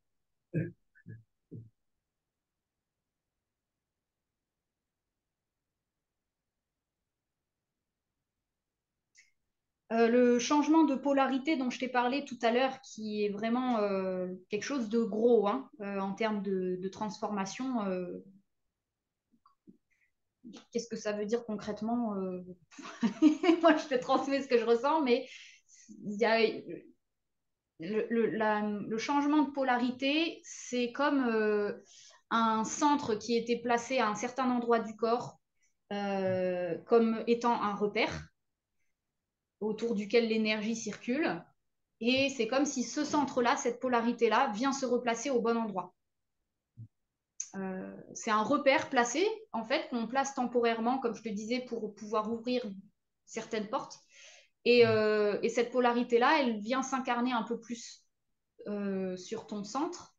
Le changement de polarité dont je t'ai parlé tout à l'heure, qui est vraiment quelque chose de gros hein, en termes de transformation, qu'est-ce que ça veut dire concrètement Moi, je te transmets ce que je ressens, mais il y a le changement de polarité, c'est comme un centre qui était placé à un certain endroit du corps comme étant un repère autour duquel l'énergie circule. Et c'est comme si ce centre-là, cette polarité-là, vient se replacer au bon endroit. C'est un repère placé, en fait, qu'on place temporairement, comme je te disais, pour pouvoir ouvrir certaines portes. Et cette polarité-là, elle vient s'incarner un peu plus sur ton centre.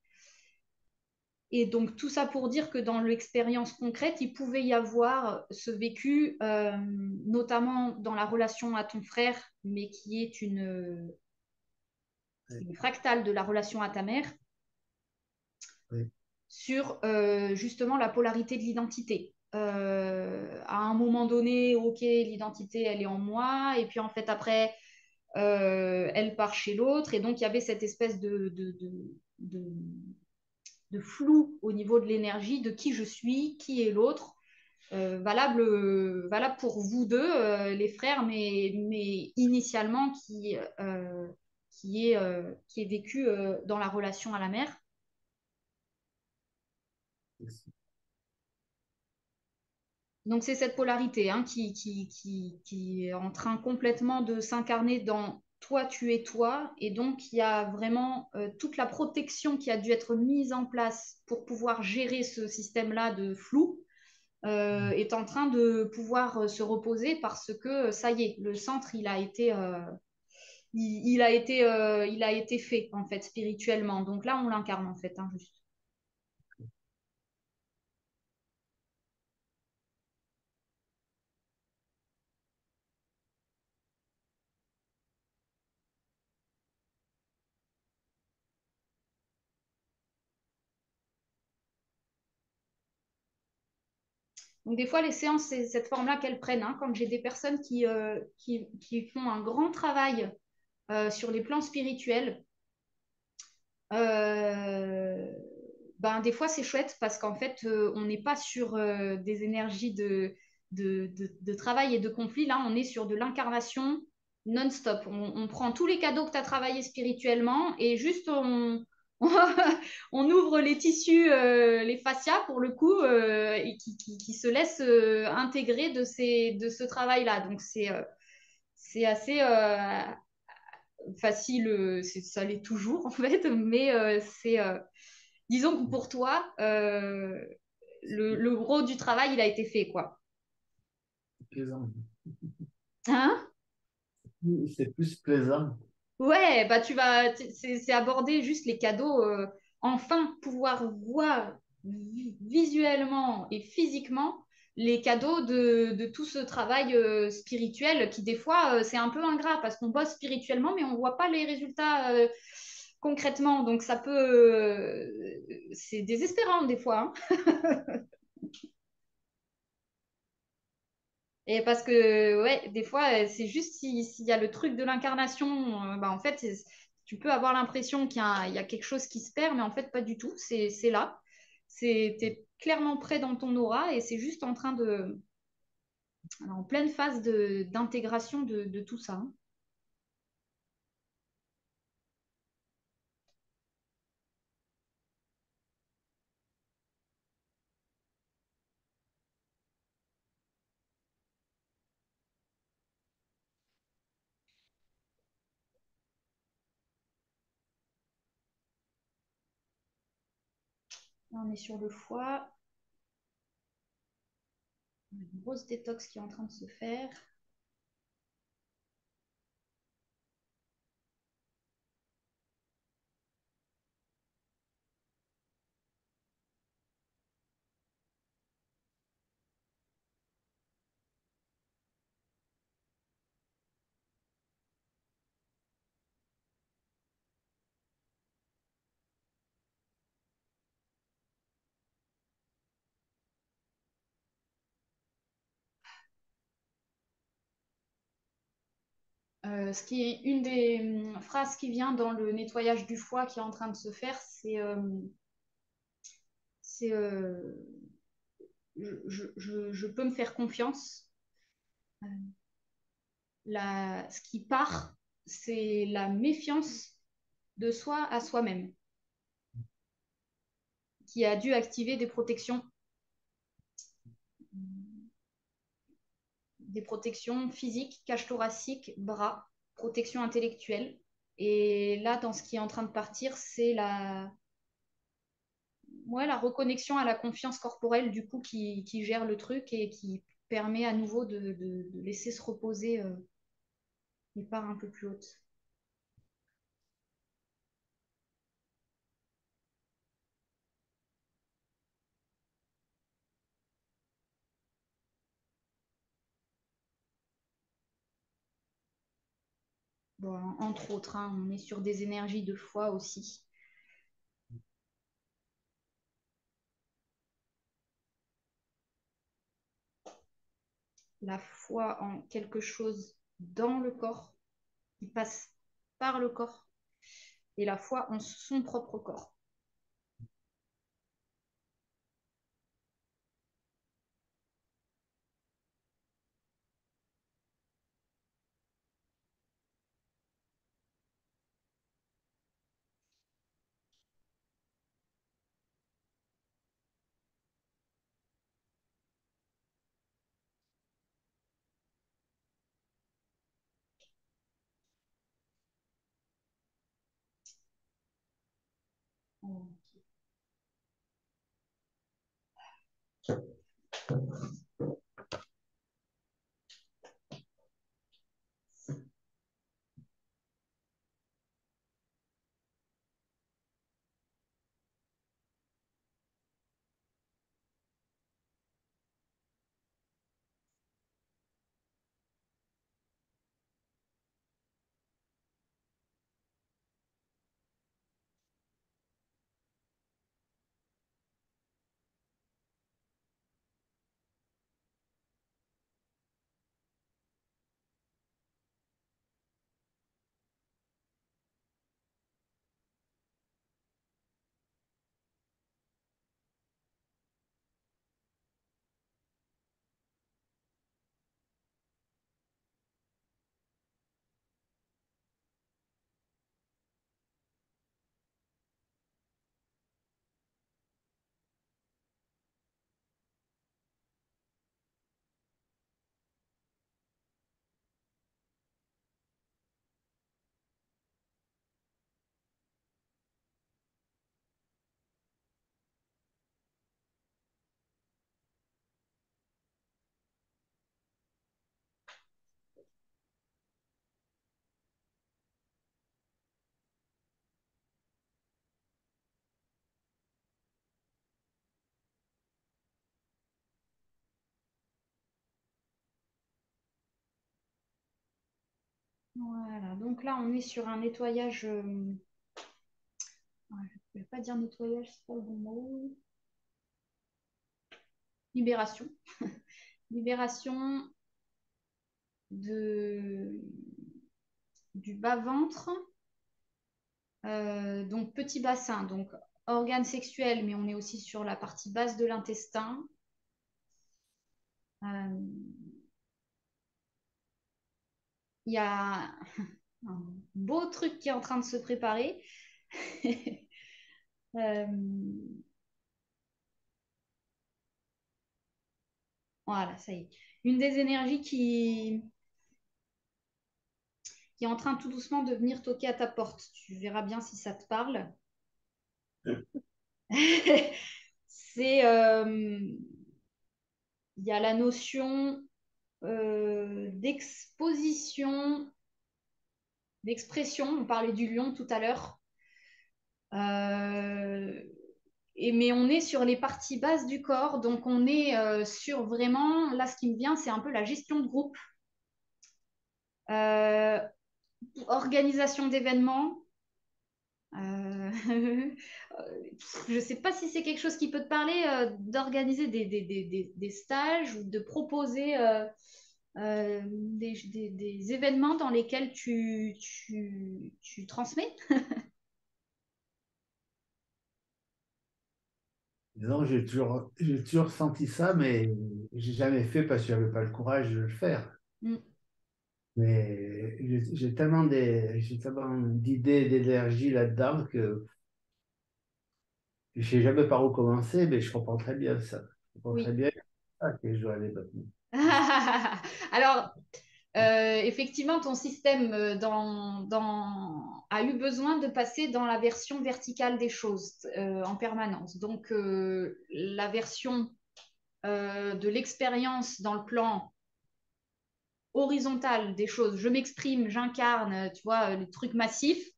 Et donc, tout ça pour dire que dans l'expérience concrète, il pouvait y avoir ce vécu, notamment dans la relation à ton frère, mais qui est une fractale de la relation à ta mère, Oui. sur justement la polarité de l'identité. À un moment donné, ok, l'identité, elle est en moi, et puis en fait, après, elle part chez l'autre, et donc il y avait cette espèce de, de flou au niveau de l'énergie, de qui je suis, qui est l'autre. Valable pour vous deux, les frères, mais initialement qui est vécu dans la relation à la mère. Donc c'est cette polarité hein, qui est en train complètement de s'incarner dans toi, tu es toi. Et donc il y a vraiment toute la protection qui a dû être mise en place pour pouvoir gérer ce système-là de flou est en train de pouvoir se reposer parce que ça y est, le centre, il a été fait en fait spirituellement. Donc là, on l'incarne en fait, hein, juste. Donc des fois, les séances, c'est cette forme-là qu'elles prennent. Hein, quand j'ai des personnes qui font un grand travail sur les plans spirituels, euh, ben, des fois, c'est chouette parce qu'en fait, on n'est pas sur des énergies de travail et de conflit. Là, on est sur de l'incarnation non-stop. On prend tous les cadeaux que tu as travaillés spirituellement et juste on ouvre les tissus, les fascias pour le coup, et qui se laissent intégrer de ce travail-là. Donc, c'est assez facile, ça l'est toujours en fait, mais disons que pour toi, le gros du travail, il a été fait, quoi. Plaisant. Hein? C'est plus plaisant. Ouais, bah c'est aborder juste les cadeaux, enfin pouvoir voir visuellement et physiquement les cadeaux de tout ce travail spirituel qui, des fois, c'est un peu ingrat parce qu'on bosse spirituellement, mais on ne voit pas les résultats concrètement. Donc, ça peut. C'est désespérant, des fois, hein. Et parce que, ouais, des fois, c'est juste s'il y a le truc de l'incarnation, bah, en fait, tu peux avoir l'impression il y a quelque chose qui se perd, mais en fait, pas du tout. C'est là. T'es clairement prêt dans ton aura et c'est juste en train de. En pleine phase d'intégration de tout ça, hein. Là, on est sur le foie. Une grosse détox qui est en train de se faire. Ce qui est une des phrases qui vient dans le nettoyage du foie qui est en train de se faire, c'est je peux me faire confiance. Ce qui part, c'est la méfiance de soi à soi-même, qui a dû activer des protections physiques, cage thoracique, bras, protection intellectuelle. Et là, dans ce qui est en train de partir, c'est ouais, la reconnexion à la confiance corporelle, du coup, qui gère le truc et qui permet à nouveau de laisser se reposer les parts un peu plus hautes. Bon, entre autres, hein, on est sur des énergies de foi aussi. La foi en quelque chose dans le corps, qui passe par le corps, et la foi en son propre corps. Voilà, donc là, on est sur un nettoyage. Je ne vais pas dire nettoyage, c'est pas le bon mot. Libération. Libération de, du bas-ventre. Donc, petit bassin, donc organe sexuel, mais on est aussi sur la partie basse de l'intestin. Euh, Il y a un beau truc qui est en train de se préparer. Euh, voilà, ça y est. Une des énergies qui est en train tout doucement de venir toquer à ta porte. Tu verras bien si ça te parle. C'est, il y a la notion d'exposition, d'expression. On parlait du lion tout à l'heure. Euh, mais on est sur les parties basses du corps, donc on est sur vraiment, là ce qui me vient, c'est un peu la gestion de groupe, euh, organisation d'événements. Euh, je ne sais pas si c'est quelque chose qui peut te parler d'organiser des stages ou de proposer des événements dans lesquels tu transmets. Disons, j'ai toujours senti ça, mais j'ai jamais fait parce que j'avais pas le courage de le faire. Mm. Mais j'ai tellement d'idées, d'énergie là-dedans que je sais jamais par où commencer, mais je comprends très bien ça. Je comprends très Oui. bien ça que je dois aller maintenant. Alors, effectivement, ton système a eu besoin de passer dans la version verticale des choses en permanence. Donc, la version de l'expérience dans le plan horizontal des choses, je m'exprime, j'incarne, tu vois, les trucs massifs,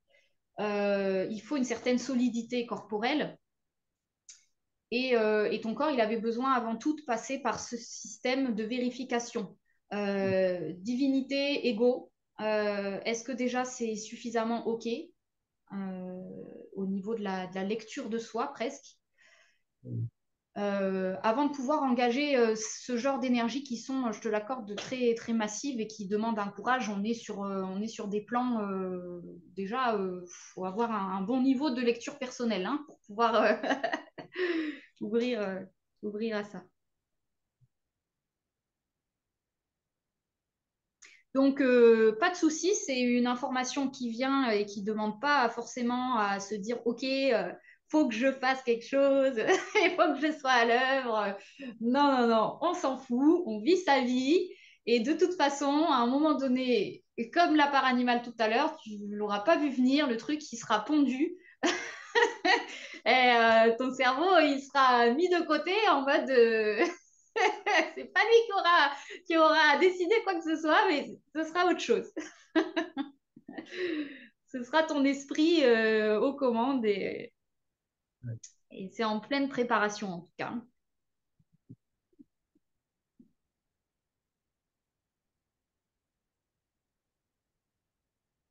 il faut une certaine solidité corporelle. Et ton corps, il avait besoin avant tout de passer par ce système de vérification. Divinité, ego, est-ce que déjà c'est suffisamment OK au niveau de la lecture de soi presque avant de pouvoir engager ce genre d'énergie qui sont, je te l'accorde, de très, très massives et qui demandent un courage. On est sur des plans, déjà, faut avoir un bon niveau de lecture personnelle hein, pour pouvoir ouvrir, ouvrir à ça. Donc, pas de souci, c'est une information qui vient et qui ne demande pas forcément à se dire, OK, faut que je fasse quelque chose, il faut que je sois à l'œuvre. Non, non, non, on s'en fout, on vit sa vie. Et de toute façon, à un moment donné, comme la part animale tout à l'heure, tu ne l'auras pas vu venir, le truc, il sera pondu. Et ton cerveau, il sera mis de côté en mode... c'est pas lui qui aura décidé quoi que ce soit, mais ce sera autre chose. Ce sera ton esprit aux commandes et c'est en pleine préparation en tout cas.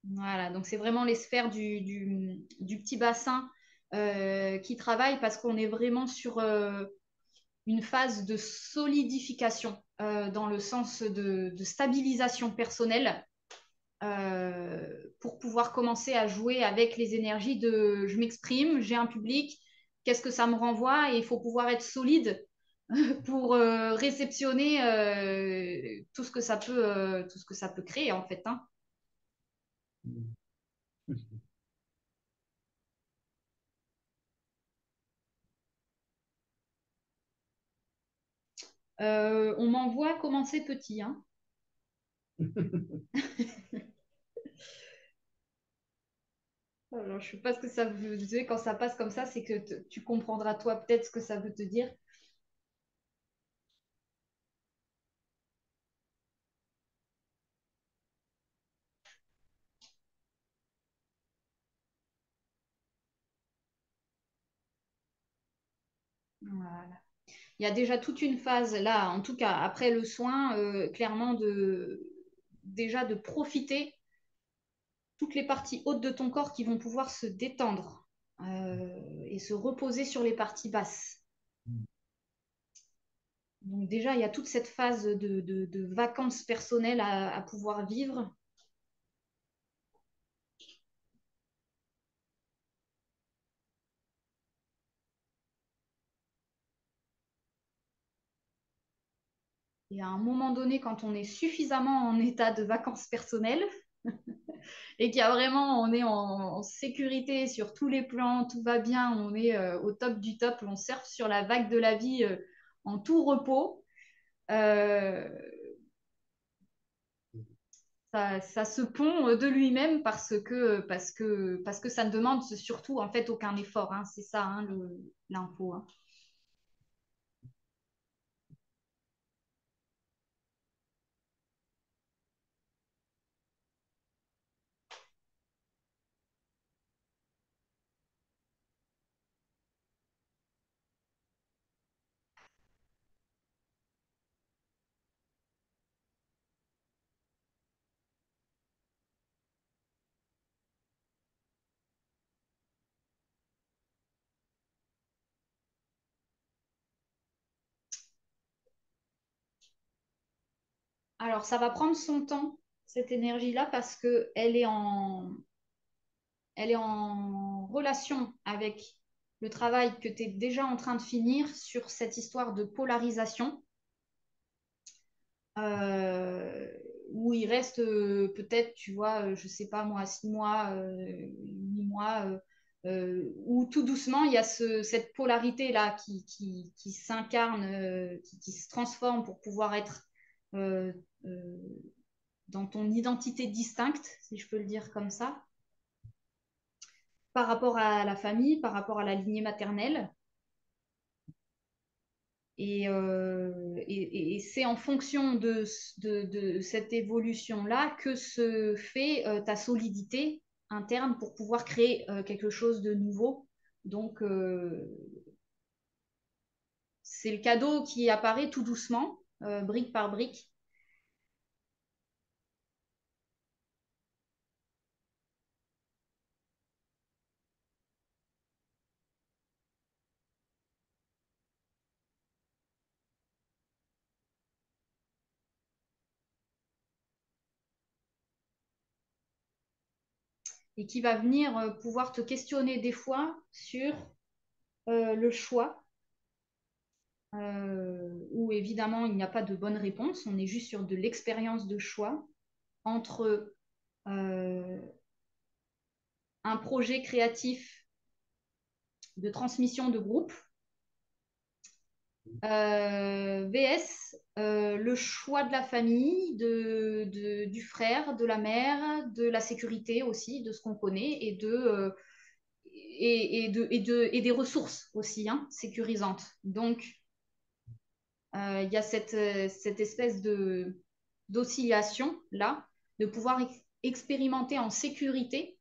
Voilà, donc c'est vraiment les sphères du petit bassin qui travaillent parce qu'on est vraiment sur une phase de solidification dans le sens de stabilisation personnelle pour pouvoir commencer à jouer avec les énergies de je m'exprime, j'ai un public, qu'est-ce que ça me renvoie et il faut pouvoir être solide pour réceptionner tout ce que ça peut créer en fait. Hein. On m'envoie commencer petit. Hein. Alors, je ne sais pas ce que ça veut dire quand ça passe comme ça, c'est que tu comprendras toi peut-être ce que ça veut te dire. Voilà. Il y a déjà toute une phase là, en tout cas après le soin, clairement déjà de profiter. toutes les parties hautes de ton corps qui vont pouvoir se détendre et se reposer sur les parties basses. Donc déjà, il y a toute cette phase de vacances personnelles à pouvoir vivre. Et à un moment donné, quand on est suffisamment en état de vacances personnelles et qu'il y a vraiment, on est en sécurité sur tous les plans, tout va bien, on est au top du top, on surfe sur la vague de la vie en tout repos. Euh, ça se pond de lui-même parce que ça ne demande surtout en fait aucun effort. Hein. C'est ça hein, l'info. Hein. Alors, ça va prendre son temps, cette énergie-là, parce elle est en relation avec le travail que tu es déjà en train de finir sur cette histoire de polarisation, euh, où il reste peut-être, tu vois, je sais pas moi, 6 mois, 8 mois, où tout doucement, il y a cette polarité-là qui s'incarne, qui se transforme pour pouvoir être euh, euh, dans ton identité distincte, si je peux le dire comme ça, par rapport à la famille, par rapport à la lignée maternelle. Et c'est en fonction de cette évolution-là que se fait ta solidité interne pour pouvoir créer quelque chose de nouveau. Donc, c'est le cadeau qui apparaît tout doucement, brique par brique, et qui va venir pouvoir te questionner des fois sur le choix, où évidemment il n'y a pas de bonne réponse, on est juste sur de l'expérience de choix entre euh, un projet créatif de transmission de groupe VS le choix de la famille, du frère, de la mère, de la sécurité aussi, de ce qu'on connaît et des ressources aussi hein, sécurisantes. Donc, il y a cette espèce d'oscillation là, de pouvoir expérimenter en sécurité,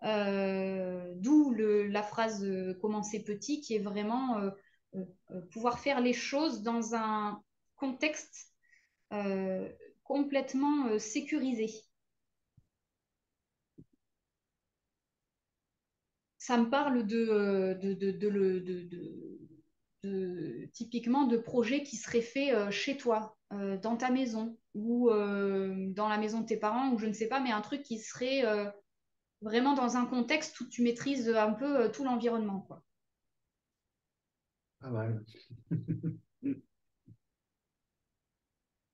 d'où la phrase commencer petit, qui est vraiment pouvoir faire les choses dans un contexte euh, complètement sécurisé. Ça me parle typiquement de projets qui seraient faits chez toi, dans ta maison ou dans la maison de tes parents ou je ne sais pas, mais un truc qui serait vraiment dans un contexte où tu maîtrises un peu tout l'environnement, quoi. Pas mal.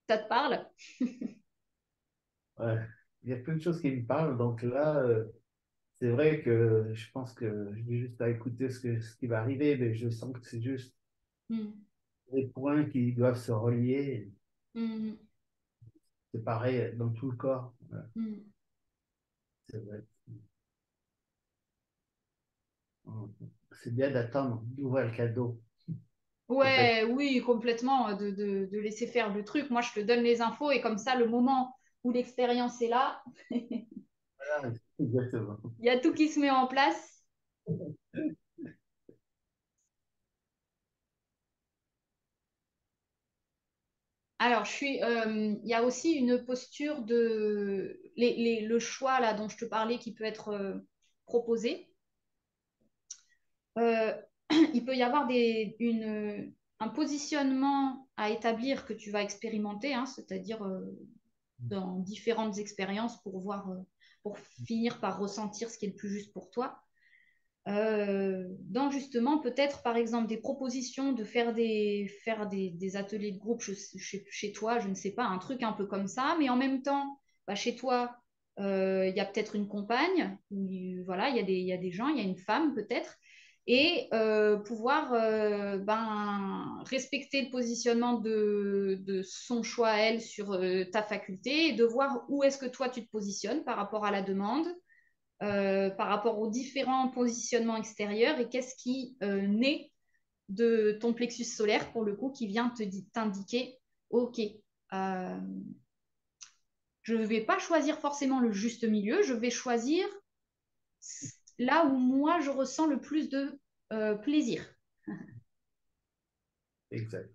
Ça te parle? Ouais. Il y a plein de choses qui me parlent. Donc là, c'est vrai que je pense que je vais juste à écouter ce qui va arriver, mais je sens que c'est juste Mm. des points qui doivent se relier. Mm. C'est pareil dans tout le corps. Ouais, Mm. c'est vrai. C'est bien d'attendre, d'ouvrir le cadeau. Peut-être. Ouais, oui, complètement, de laisser faire le truc. Moi, je te donne les infos et comme ça, le moment où l'expérience est là, il Voilà, exactement. y a tout qui se met en place. Alors, il y a aussi une posture de le choix là dont je te parlais qui peut être proposé. Euh, il peut y avoir un positionnement à établir que tu vas expérimenter, hein, c'est-à-dire dans différentes expériences pour voir, pour finir par ressentir ce qui est le plus juste pour toi. Dans justement peut-être par exemple des propositions de faire des ateliers de groupe chez toi, je ne sais pas, un truc un peu comme ça, mais en même temps, bah, chez toi, il y a peut-être une compagne, voilà, il y a des gens, il y a une femme peut-être, et pouvoir ben, respecter le positionnement de son choix à elle sur ta faculté et de voir où est-ce que toi tu te positionnes par rapport à la demande par rapport aux différents positionnements extérieurs et qu'est-ce qui naît de ton plexus solaire, pour le coup, qui vient t'indiquer, OK, je ne vais pas choisir forcément le juste milieu, je vais choisir là où moi, je ressens le plus de plaisir. Exact.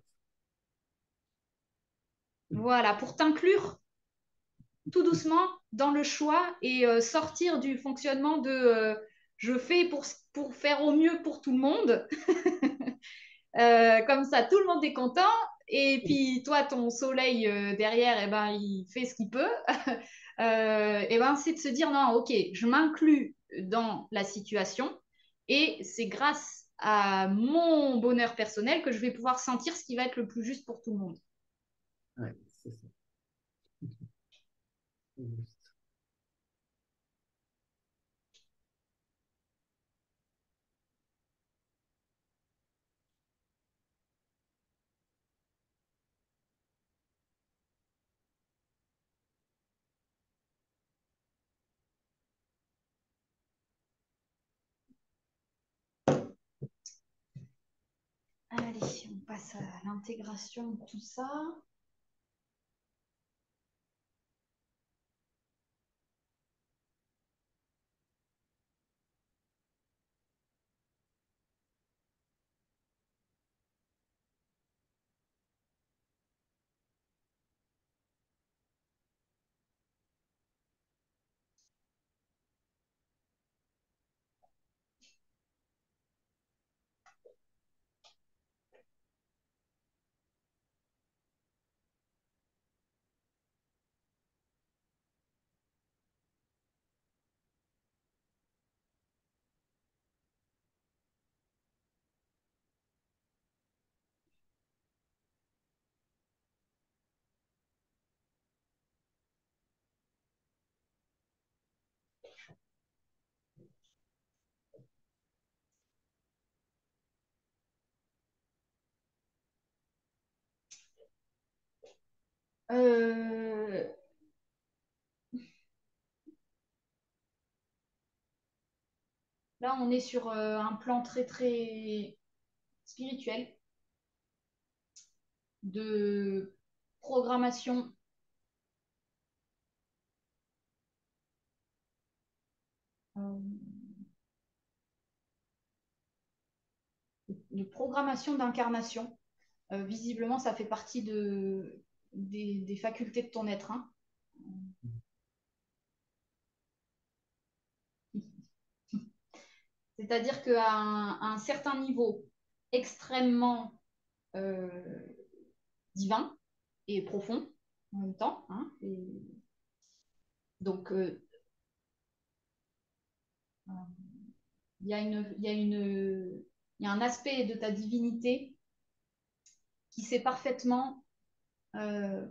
Voilà, pour t'inclure tout doucement dans le choix et sortir du fonctionnement de je fais pour faire au mieux pour tout le monde. Comme ça, tout le monde est content. Et puis, toi, ton soleil derrière, eh ben, il fait ce qu'il peut. Eh ben, c'est de se dire, non, OK, je m'inclus dans la situation. Et c'est grâce à mon bonheur personnel que je vais pouvoir sentir ce qui va être le plus juste pour tout le monde. Ouais, c'est ça. Allez, on passe à l'intégration de tout ça. Euh, Là, on est sur un plan très, très spirituel de programmation, euh, de programmation d'incarnation. Visiblement, ça fait partie des facultés de ton être, hein. C'est-à-dire qu'à un certain niveau extrêmement euh, divin et profond en même temps, hein, donc, il y a il y a un aspect de ta divinité qui sait parfaitement euh,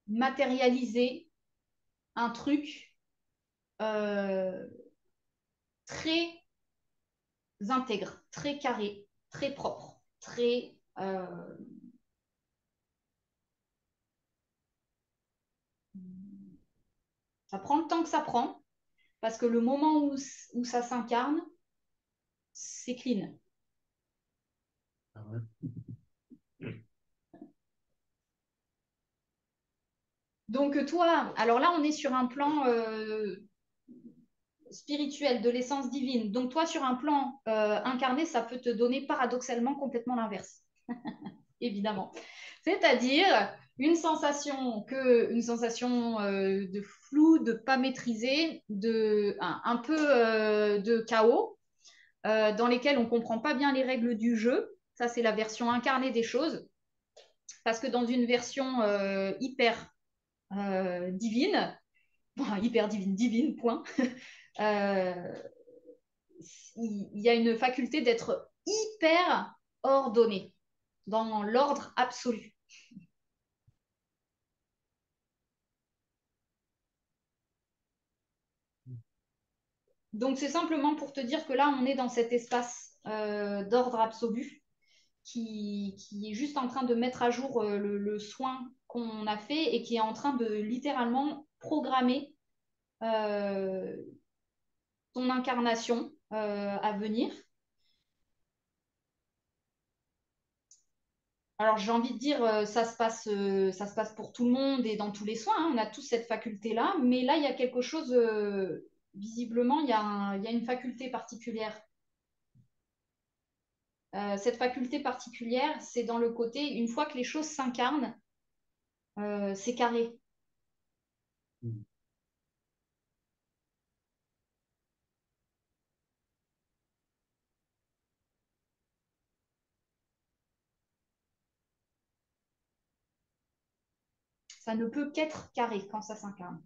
matérialiser un truc euh, très intègre, très carré, très propre, très. Ça prend le temps que ça prend, parce que le moment où ça s'incarne, c'est clean. Ah ouais. Donc toi, alors là, on est sur un plan spirituel de l'essence divine. Donc toi, sur un plan incarné, ça peut te donner paradoxalement complètement l'inverse. évidemment. C'est-à-dire une sensation de flou, de pas maîtrisé, un peu de chaos, dans lesquels on ne comprend pas bien les règles du jeu. Ça, c'est la version incarnée des choses. Parce que dans une version hyper divine, enfin, hyper divine, divine, point, euh, il y a une faculté d'être hyper ordonné, dans l'ordre absolu. Donc c'est simplement pour te dire que là, on est dans cet espace d'ordre absolu qui est juste en train de mettre à jour le soin qu'on a fait et qui est en train de littéralement programmer euh, ton incarnation à venir. Alors j'ai envie de dire, ça se passe pour tout le monde et dans tous les soins, hein, on a tous cette faculté-là, mais là, il y a quelque chose, visiblement, il y a une faculté particulière. Cette faculté particulière, c'est dans le côté, une fois que les choses s'incarnent, c'est carré. Ça ne peut qu'être carré quand ça s'incarne.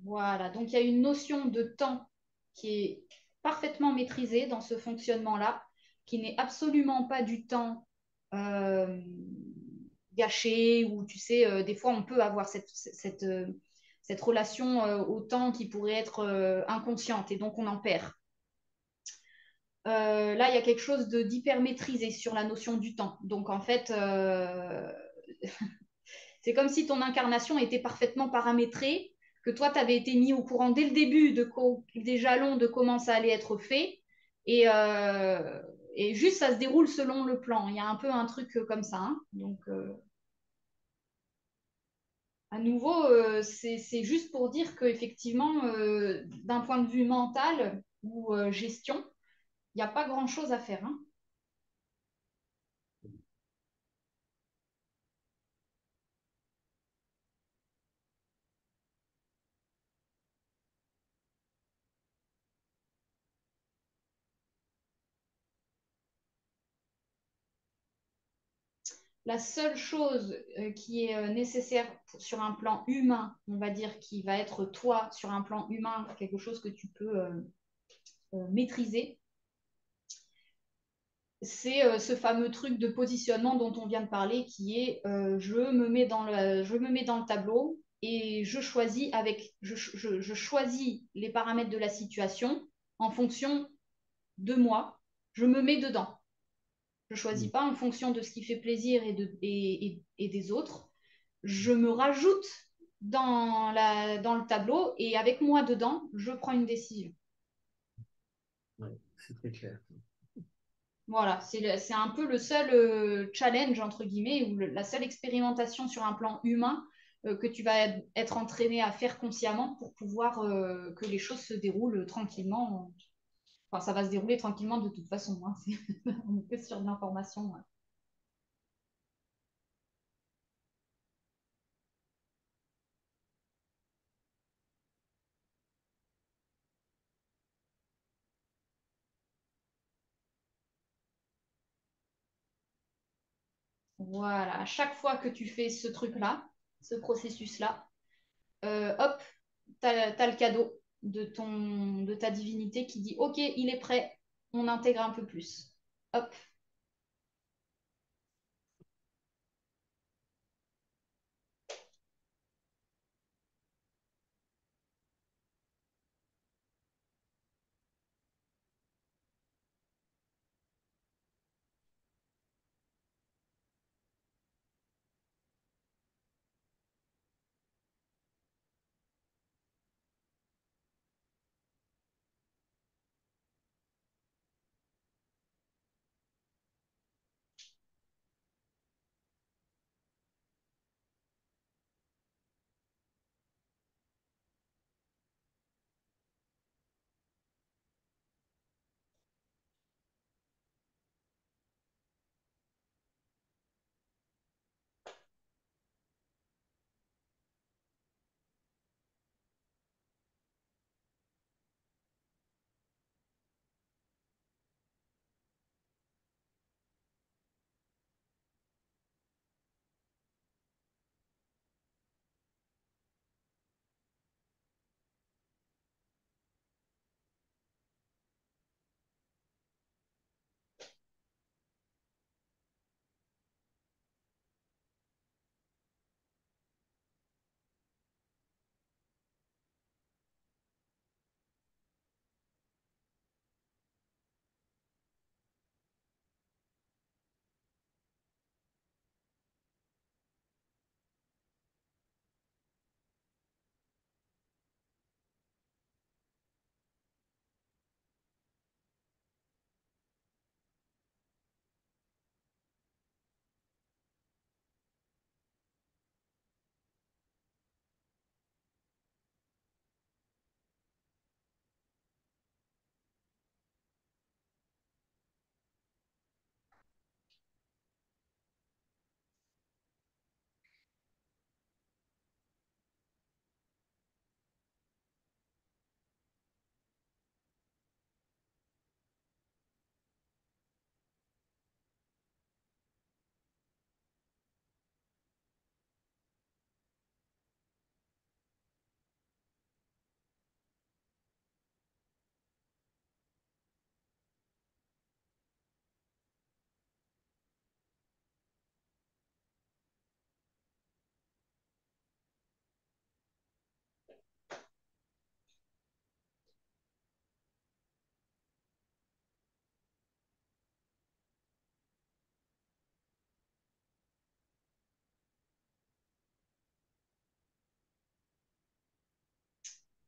Voilà, donc il y a une notion de temps qui est parfaitement maîtrisée dans ce fonctionnement-là, qui n'est absolument pas du temps euh, gâché, ou tu sais, des fois on peut avoir cette relation au temps qui pourrait être inconsciente, et donc on en perd. Là, il y a quelque chose d'hyper maîtrisé sur la notion du temps. Donc en fait, c'est comme si ton incarnation était parfaitement paramétrée, que toi, tu avais été mis au courant dès le début des jalons de comment ça allait être fait. Et juste, ça se déroule selon le plan. Il y a un peu un truc comme ça, hein. Donc, à nouveau, c'est juste pour dire qu'effectivement, d'un point de vue mental ou gestion, il n'y a pas grand-chose à faire, hein. La seule chose qui est nécessaire sur un plan humain, on va dire, qui va être toi sur un plan humain, quelque chose que tu peux maîtriser, c'est ce fameux truc de positionnement dont on vient de parler, qui est je me mets dans le tableau et je choisis les paramètres de la situation en fonction de moi. Je me mets dedans. Je ne choisis pas en fonction de ce qui fait plaisir et des autres. Je me rajoute dans le tableau et avec moi dedans, je prends une décision. Ouais, c'est très clair. Voilà, c'est un peu le seul challenge, entre guillemets, ou la seule expérimentation sur un plan humain que tu vas être entraîné à faire consciemment pour pouvoir que les choses se déroulent tranquillement. Enfin, ça va se dérouler tranquillement de toute façon, hein. On est que sur de l'information. Ouais. Voilà, à chaque fois que tu fais ce truc-là, ce processus-là, hop, tu as le cadeau de ta divinité qui dit, OK, il est prêt, on intègre un peu plus. Hop.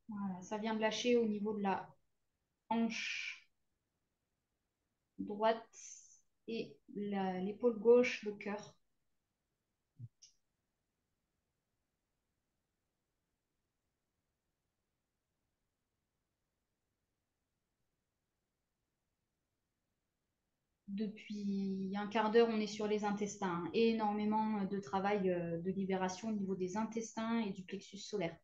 Voilà, ça vient de lâcher au niveau de la hanche droite et l'épaule gauche, le cœur. Depuis un quart d'heure, on est sur les intestins, hein. Énormément de travail de libération au niveau des intestins et du plexus solaire.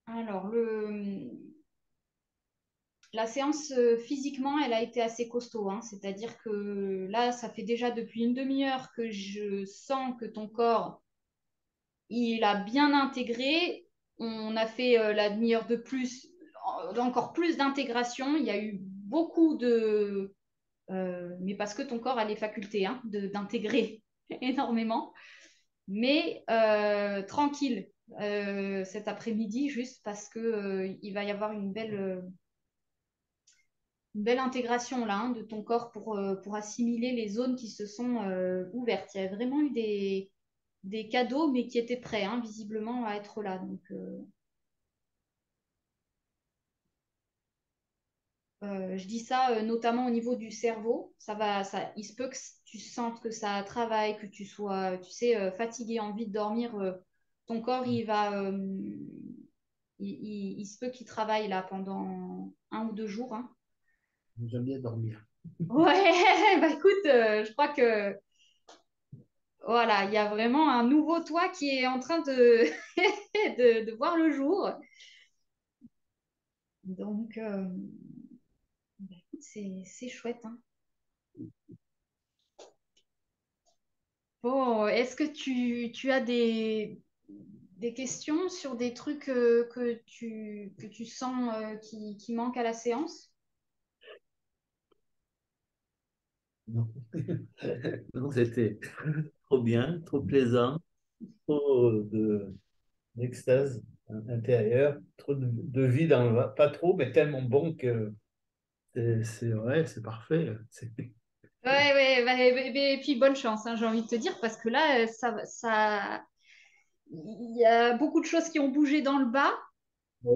Alors, la séance, physiquement, elle a été assez costaud, hein. C'est-à-dire que là, ça fait déjà depuis une demi-heure que je sens que ton corps, il a bien intégré. On a fait la demi-heure de plus, encore plus d'intégration. Il y a eu beaucoup de... mais parce que ton corps a les facultés, hein, d'intégrer énormément. Mais tranquille cet après-midi, juste parce que il va y avoir une belle intégration là, hein, de ton corps pour assimiler les zones qui se sont ouvertes. Il y a vraiment eu des cadeaux, mais qui étaient prêts, hein, visiblement, à être là. Donc, je dis ça notamment au niveau du cerveau. Il se peut que tu sentes que ça travaille, que tu sois, tu sais, fatigué, envie de dormir. Ton corps, il se peut qu'il travaille là pendant 1 ou 2 jours, hein. J'aime bien dormir. Ouais, bah écoute, je crois que voilà, il y a vraiment un nouveau toi qui est en train de voir le jour. Donc, bah écoute, c'est chouette, hein. Bon, est-ce que tu as des questions sur des trucs que tu sens qui manquent à la séance? Non, non, c'était trop bien, trop plaisant, trop d'extase intérieure, trop de vie dans le... Pas trop, mais tellement bon que ouais, c'est parfait. Ouais, ouais, bah, et puis bonne chance, hein, j'ai envie de te dire, parce que là, il y a beaucoup de choses qui ont bougé dans le bas.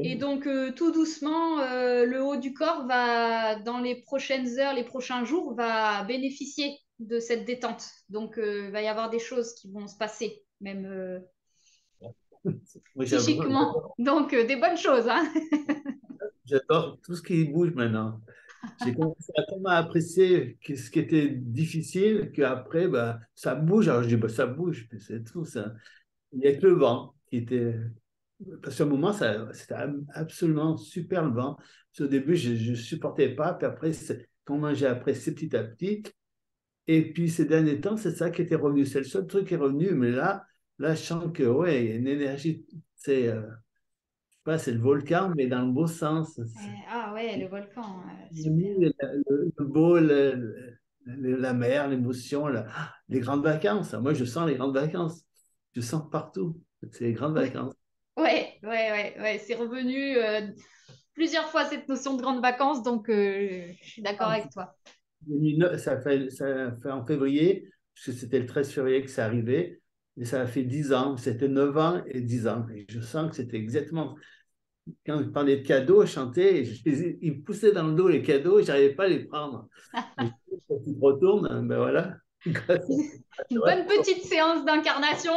Et Oui. donc, tout doucement, le haut du corps va, dans les prochaines heures, les prochains jours, va bénéficier de cette détente. Donc, il va y avoir des choses qui vont se passer, même Moi, psychiquement. Donc, des bonnes choses, hein. j'adore tout ce qui bouge maintenant. J'ai commencé à tellement apprécier ce qui était difficile qu'après, bah, ça bouge. Alors je dis, bah, ça bouge, puis c'est tout ça. Il n'y a que le vent qui était. Parce qu'à un moment, c'était absolument super le vent. Parce qu'au début, je ne supportais pas. Puis après, comment j'ai apprécié petit à petit. Et puis ces derniers temps, c'est ça qui était revenu. C'est le seul truc qui est revenu. Mais là je sens que, ouais, il y a une énergie. C'est, je sais pas, c'est le volcan, mais dans le beau sens. Ah ouais, le volcan, super. Le beau, la mer, l'émotion, les grandes vacances. Moi, je sens les grandes vacances. Je sens partout. C'est les grandes Ouais, vacances. ouais, ouais, ouais, ouais. C'est revenu plusieurs fois cette notion de grandes vacances, donc je suis d'accord avec toi. Ça fait en février. parce que c'était le 13 février que c'est arrivé, et ça a fait 10 ans, c'était 9 ans et 10 ans. Et je sens que c'était exactement, quand je parlais de cadeaux, je chantais, ils me poussaient dans le dos les cadeaux, je n'arrivais pas à les prendre. Et quand tu te retournes, ben voilà. Une bonne petite séance d'incarnation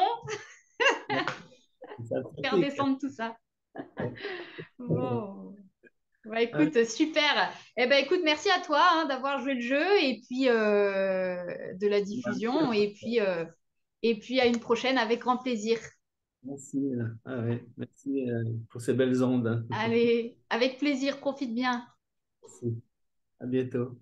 pour faire C'est descendre tout ça. sympathique. Bon. Bah, écoute, super. Eh ben, écoute, merci à toi hein, d'avoir joué le jeu et puis de la diffusion. Et puis à une prochaine avec grand plaisir. Merci, ah ouais, merci pour ces belles ondes, hein. Allez, avec plaisir, profite bien. Merci. À bientôt.